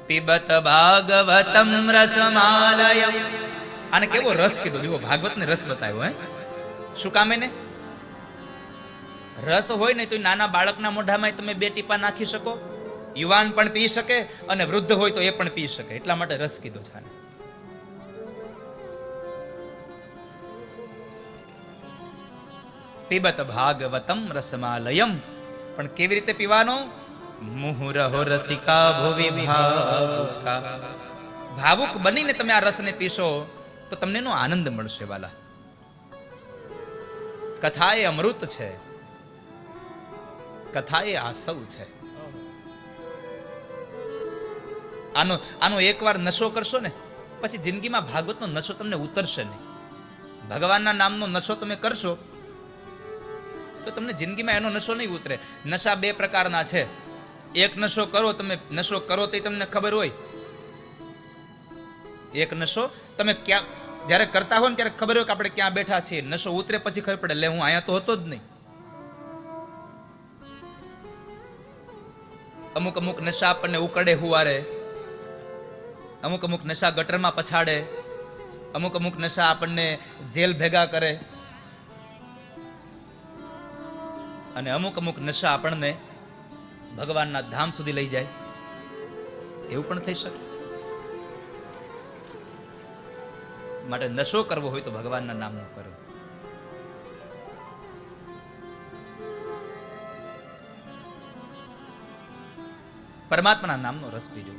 પિબત ભાગવતમ રસમાલયમ. આને કેવો રસ કીધો, જો ભાગવતને રસ બતાવ્યો. હે શું કામ? એને રસ હોય ને તો નાના બાળકના મોઢામાં તમે 2 ટીપા નાખી શકો, યુવાન પણ પી શકે અને વૃદ્ધ હોય તો એ પણ પી શકે, એટલા માટે રસ કીધો છે. પિબત ભાગવતમ રસમાલયમ. પણ કેવી રીતે પીવાનો? મુહુરહો રસિકા ભુવિ ભાવુકા. ભાવુક બનીને તમે આ રસને પીશો તો તમને એનો આનંદ મળશે વાલા. કથા એ અમૃત છે, કથા એ આસવ છે. આનો એકવાર નશો કરશો ને પછી જિંદગીમાં ભાગવતનો નશો તમને ઉતરશે નહીં. ભગવાનના નામનો નશો તમે કરશો તો તમને જિંદગીમાં એનો નશો નહીં ઉતરે. નશા 2 પ્રકારના છે. એક નશો કરો, તમે નશો કરો તો તમને ખબર હોય. એક નશો તમે ક્યાં જ્યારે કરતા હોય ને ત્યારે ખબર હોય કે આપણે ક્યાં બેઠા છીએ. નશો ઉતરે પછી ખબર પડે, લે હું અહીંયા તો હતો જ નહીં. અમુક અમુક નશા આપણને ઉકળે હુવારે, અમુક અમુક નશા ગટરમાં પછાડે, અમુક અમુક નશા આપણને જેલ ભેગા કરે, અને અમુક અમુક નશા આપણને ભગવાનના ધામ સુધી લઈ જાય. એવું પણ થઈ શકે. માટે નશો કરવો હોય તો ભગવાનના નામનો કરો. પરમાત્માના નામનો રસ પીજો.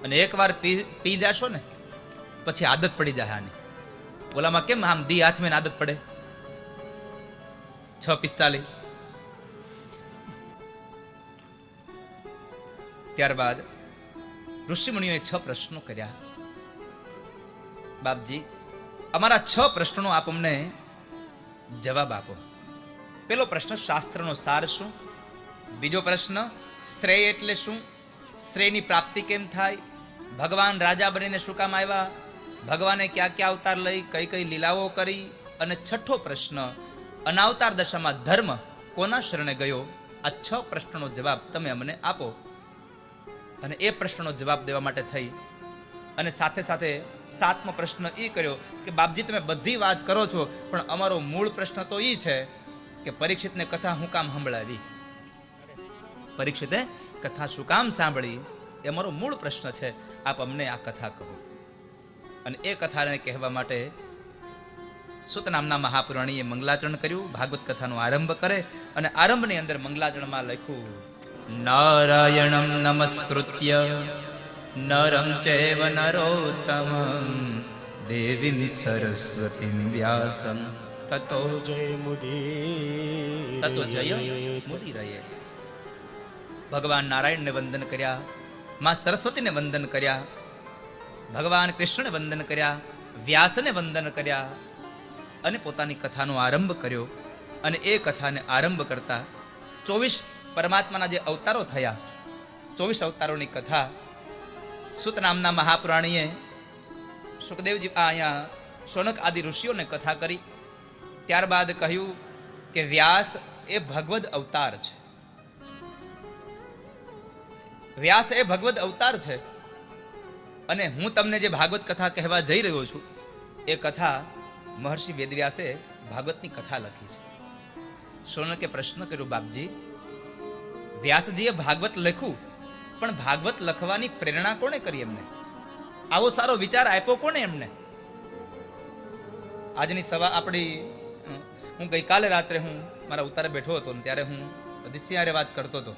અને એકવાર પી જાશો ને પછી આદત પડી જાય. આની ઓલામાં કેમ આમ દી હાથમાં આદત પડે? 6:45. ત્યારબાદ ઋષિમુનિઓએ 6 પ્રશ્નો કર્યા. બાપજી, અમારા 6 પ્રશ્નોનો આપ અમને જવાબ આપો. પેલો પ્રશ્ન, શાસ્ત્રનો સાર શું? બીજો પ્રશ્ન, શ્રેય એટલે શું? શ્રેયની પ્રાપ્તિ કેમ થાય? ભગવાન રાજા બનીને શું કામ આવ્યા? ભગવાને ક્યાં ક્યાં અવતાર લઈ, કઈ કઈ લીલાઓ કરી? અને 6થો પ્રશ્ન, અનાવતાર દશામાં ધર્મ કોના શરણે ગયો? આ 6 પ્રશ્નોનો જવાબ તમે અમને આપો. અને એ પ્રશ્નનો જવાબ દેવા માટે થઈ અને સાથે સાથે 7મો પ્રશ્ન એ કર્યો કે બાપજી, તમે બધી વાત કરો છો પણ અમારો મૂળ પ્રશ્ન તો એ છે કે પરીક્ષિતને કથા હું કામ સંભળાવી? પરીક્ષિતે કથા શું કામ સાંભળી? એ અમારો મૂળ પ્રશ્ન છે. આપ અમને આ કથા કહો. અને એ કથાને કહેવા માટે સુત નામના મહાપુરાણીએ મંગલાચરણ કર્યું. ભાગવત કથાનો આરંભ કરે અને આરંભની અંદર મંગલાચરણમાં લખ્યું, નારાયણમ નમસ્કૃત્ય નરમ ચૈવ નરોત્તમં દેવીમ સરસ્વતીમ વ્યાસં તતો જયમુદીરયે. ભગવાન નારાયણને વંદન કર્યા, માં સરસ્વતીને વંદન કર્યા, ભગવાન કૃષ્ણને વંદન કર્યા, વ્યાસને વંદન કર્યા અને પોતાની કથાનો આરંભ કર્યો. અને એ કથાને આરંભ કરતા 24 પરમાત્માના જે અવતારો થયા, 24 અવતારોની કથા સુત નામના મહાપુરાણીએ સુખદેવજી અહીંયા શૌનક આદિ ઋષિઓને કથા કરી. ત્યારબાદ કહ્યું કે વ્યાસ એ ભગવદ અવતાર છે. વ્યાસ એ ભગવદ અવતાર છે. અને હું તમને જે ભાગવત કથા કહેવા જઈ રહ્યો છું એ કથા મહર્ષિ વેદવ્યાસે ભાગવતની કથા લખી છે. શૌનકે પ્રશ્ન કર્યો, બાપજી, વ્યાસજીએ ભાગવત લખ્યું પણ ભાગવત લખવાની પ્રેરણા કોણે કરી? એમને આવો સારો વિચાર આપ્યો કોણે એમને? આજની સવા આપણી, હું ગઈકાલે રાત્રે હું મારા ઉતારે બેઠો હતો ને ત્યારે હું અદિત્યરે વાત કરતો હતો.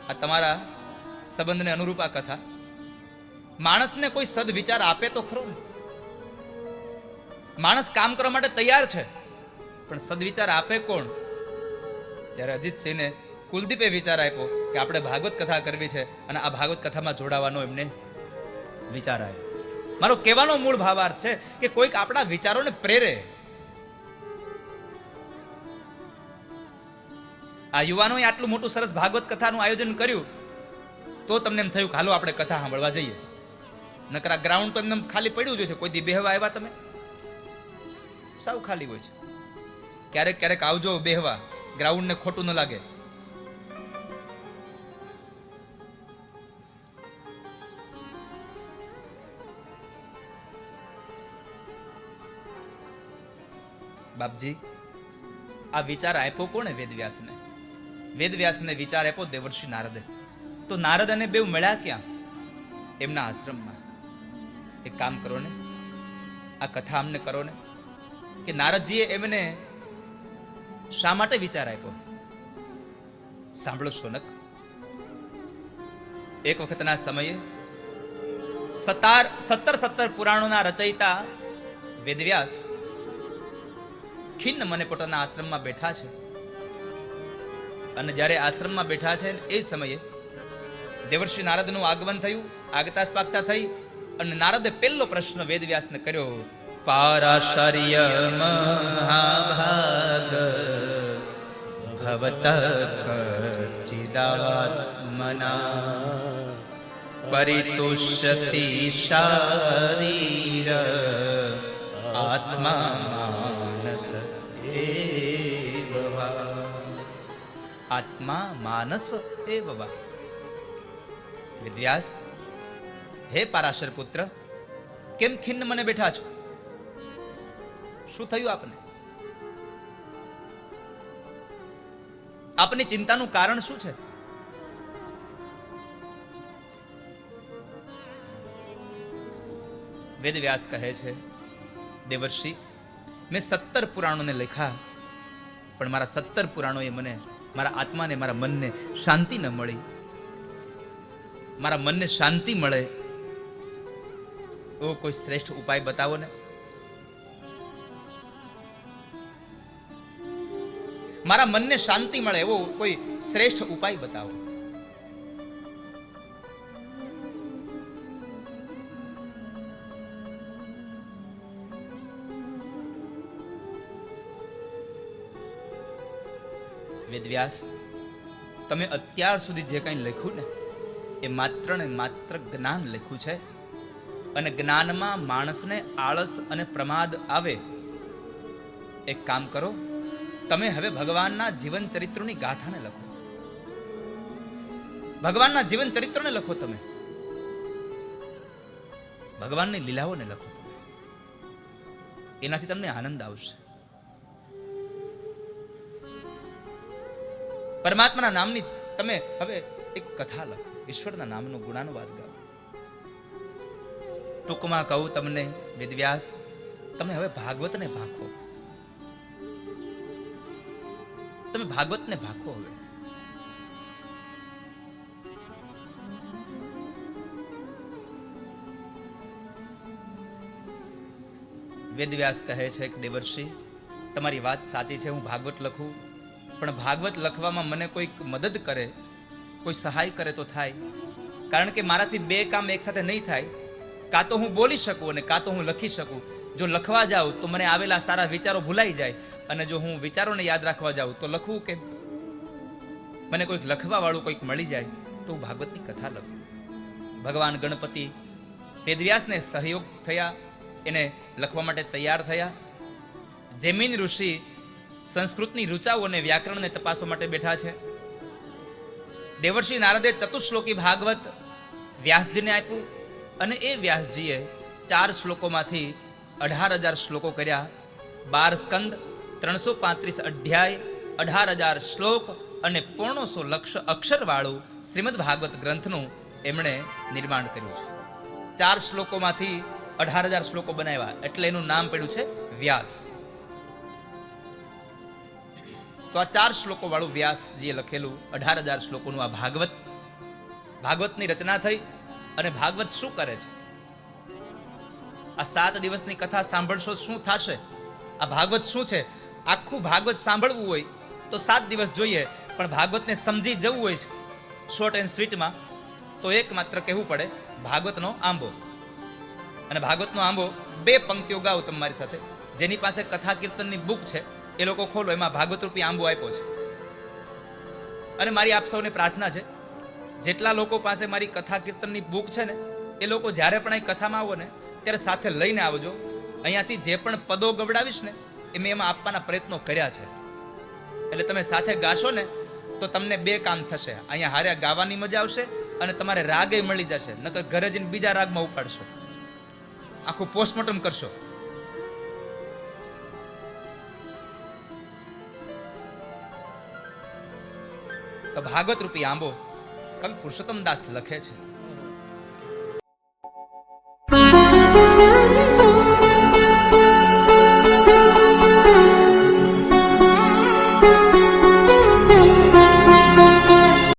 આ તમારા સંબંધને અનુરૂપ આ કથા. માણસને કોઈ સદ વિચાર આપે તો ખરો ને. માણસ કામ કરવા માટે તૈયાર છે પણ સદવિચાર આપે કોણ? ત્યારે અજીતસિંહને કુલદીપે વિચાર આપ્યો કે આપણે ભાગવત કથા કરવી છે અને આ ભાગવત કથામાં જોડાવાનો એમને વિચાર આવ્યો. મારો કહેવાનો મૂળ ભાવાર્થ છે કે કોઈક આપણા વિચારોને પ્રેરે. આ યુવાનોએ આટલું મોટું સરસ ભાગવત કથાનું આયોજન કર્યું તો તમને એમ થયું કે હાલો આપણે કથા સાંભળવા જઈએ. નકરા ગ્રાઉન્ડ તો એમને ખાલી પડ્યું જ છે. કોઈ દી બેહવા આવ્યા તમે? સાવ ખાલી હોય છે. ક્યારેક ક્યારેક આવજો બેહવા, ગ્રાઉન્ડ ને ખોટું ન લાગે. બાપજી, આ વિચાર આપ્યો કોણે? વેદવ્યાસને. વેદવ્યાસને વિચાર આપ્યો દેવર્ષિ નારદે. તો નારદ અને બેવ મળ્યા ક્યાં? એમના આશ્રમમાં. એક કામ કરો ને, આ કથા અમને કરો ને કે નારદજીએ એમને શા માટે વિચાર આપ્યો. સાંભળો શોનક. એક વખતના સમયે 17 પુરાણોના રચયિતા વેદવ્યાસ ખિન્ન મને પોતાના આશ્રમમાં બેઠા છે. અને જ્યારે આશ્રમમાં બેઠા છે એ સમયે દેવર્ષિ નારદનું આગમન થયું. આગતા સ્વાગતા થઈ અને નારદે પહેલો પ્રશ્ન વેદવ્યાસને કર્યો, પારાશર્ય મહાભાગ ભવત કચિદાત્મના પરિતુષ્યતિ શારીર આત્મા માનસ એવ વા. આત્મા માનસ એવ વા. વેદવ્યાસ, હે પારાશર પુત્ર, કેમ ખિન્ન મને બેઠા છો? શું થયું આપને? આપની ચિંતાનું કારણ શું છે? વેદવ્યાસ કહે છે, દેવર્ષિ, મેં 17 પુરાણોને લખ્યા, પણ મારા 17 પુરાણોએ મને, મારા આત્માને, મારા મનને શાંતિ ન મળી. મારા મનને શાંતિ મળે એવો કોઈ શ્રેષ્ઠ ઉપાય બતાવો ને. મારા મનને શાંતિ મળે એવો કોઈ શ્રેષ્ઠ ઉપાય બતાવો. વેદવ્યાસ, તમે અત્યાર સુધી જે કંઈ લખ્યું ને એ માત્ર ને માત્ર જ્ઞાન લખ્યું છે. અને જ્ઞાનમાં માણસને આળસ અને પ્રમાદ આવે. એક કામ કરો, તમે હવે ભગવાનના જીવન ચરિત્રોની ગાથાને લખો. ભગવાનના જીવન ચરિત્રોને લખો. તમે ભગવાનની લીલાઓને લખો. એનાથી તમને આનંદ આવશે. પરમાત્માના નામની તમે હવે એક કથા લખો. ઈશ્વરના નામનો ગુણાનુવાદ ગાઓ. ટૂંકમાં કહું તમને વેદવ્યાસ, તમે હવે ભાગવતને ભાખો. તમે ભાગવતને ભાખો. હવે વેદવ્યાસ કહે છે કે દેવર્ષિ, તમારી વાત સાચી છે, હું ભાગવત લખું, પણ ભાગવત લખવામાં મને કોઈક મદદ કરે, કોઈ સહાય કરે તો થાય. કારણ કે મારાથી બે કામ એક સાથે નહીં થાય. કાં તો હું બોલી શકું અને કાં તો હું લખી શકું. જો લખવા જાઉં તો મને આવેલા સારા વિચારો ભૂલાઈ જાય, અને જો હું વિચારોને યાદ રાખવા જાઉં તો લખવું કેમ? મને કોઈક લખવા વાળું કોઈક મળી જાય તો હું ભાગવતની કથા લખું. ભગવાન ગણપતિ વેદવ્યાસને સહયોગ થયા, એને લખવા માટે તૈયાર થયા. જૈમિન ઋષિ સંસ્કૃતની ઋચાઓ અને વ્યાકરણને તપાસવા માટે બેઠા છે. દેવર્ષિ નારદે ચતુશ્લોકી ભાગવત વ્યાસજીને આપ્યું, અને એ વ્યાસજીએ 4 શ્લોકોમાંથી 18,000 શ્લોકો કર્યા. 12 સ્કંદ, 335 અધ્યાય, 18,000 શ્લોક અને 1,500 લક્ષ અક્ષરવાળું શ્રીમદ ભાગવત ગ્રંથનું એમણે નિર્માણ કર્યું છે. 4 શ્લોકોમાંથી 18,000 શ્લોકો બનાવ્યા, એટલે એનું નામ પડ્યું છે વ્યાસ. તો આ 4 શ્લોકો વાળું વ્યાસજીએ લખેલું 18,000 શ્લોકોનું આ ભાગવતની રચના થઈ. અને ભાગવત શું કરે છે? આ 7 દિવસની કથા સાંભળશો શું થશે? આ ભાગવત શું છે? આખું ભાગવત સાંભળવું હોય તો 7 દિવસ જોઈએ, પણ ભાગવતને સમજી જવું હોય છે શોર્ટ એન્ડ સ્વીટમાં, તો એકમાત્ર કહેવું પડે ભાગવતનો આંબો. અને ભાગવતનો આંબો 2 પંક્તિઓ ગાઉં તમારી સાથે. જેની પાસે કથા કીર્તનની બુક છે એ લોકો ખોલો, એમાં ભાગવત રૂપી આંબો આપ્યો છે. અને મારી આપ સૌને પ્રાર્થના છે, જેટલા લોકો પાસે મારી કથા કીર્તનની બુક છે ને, એ લોકો જ્યારે પણ અહીં કથામાં આવો ને ત્યારે સાથે લઈને આવજો. અહીંયાથી જે પણ પદો ગવડાવીશ ને એ મેં એમાં આપવાના પ્રયત્નો કર્યા છે. એટલે તમે સાથે ગાશો ને તો તમને 2 કામ થશે. અહીંયા હારે ગાવાની મજા આવશે અને તમારે રાગે મળી જશે. નકર ઘરે જઈને બીજા રાગમાં ઉપાડશો, આખું પોસ્ટમોર્ટમ કરશો. તો ભાગવત રૂપી આંબો કવિ પુરુષોત્તમ દાસ લખે છે.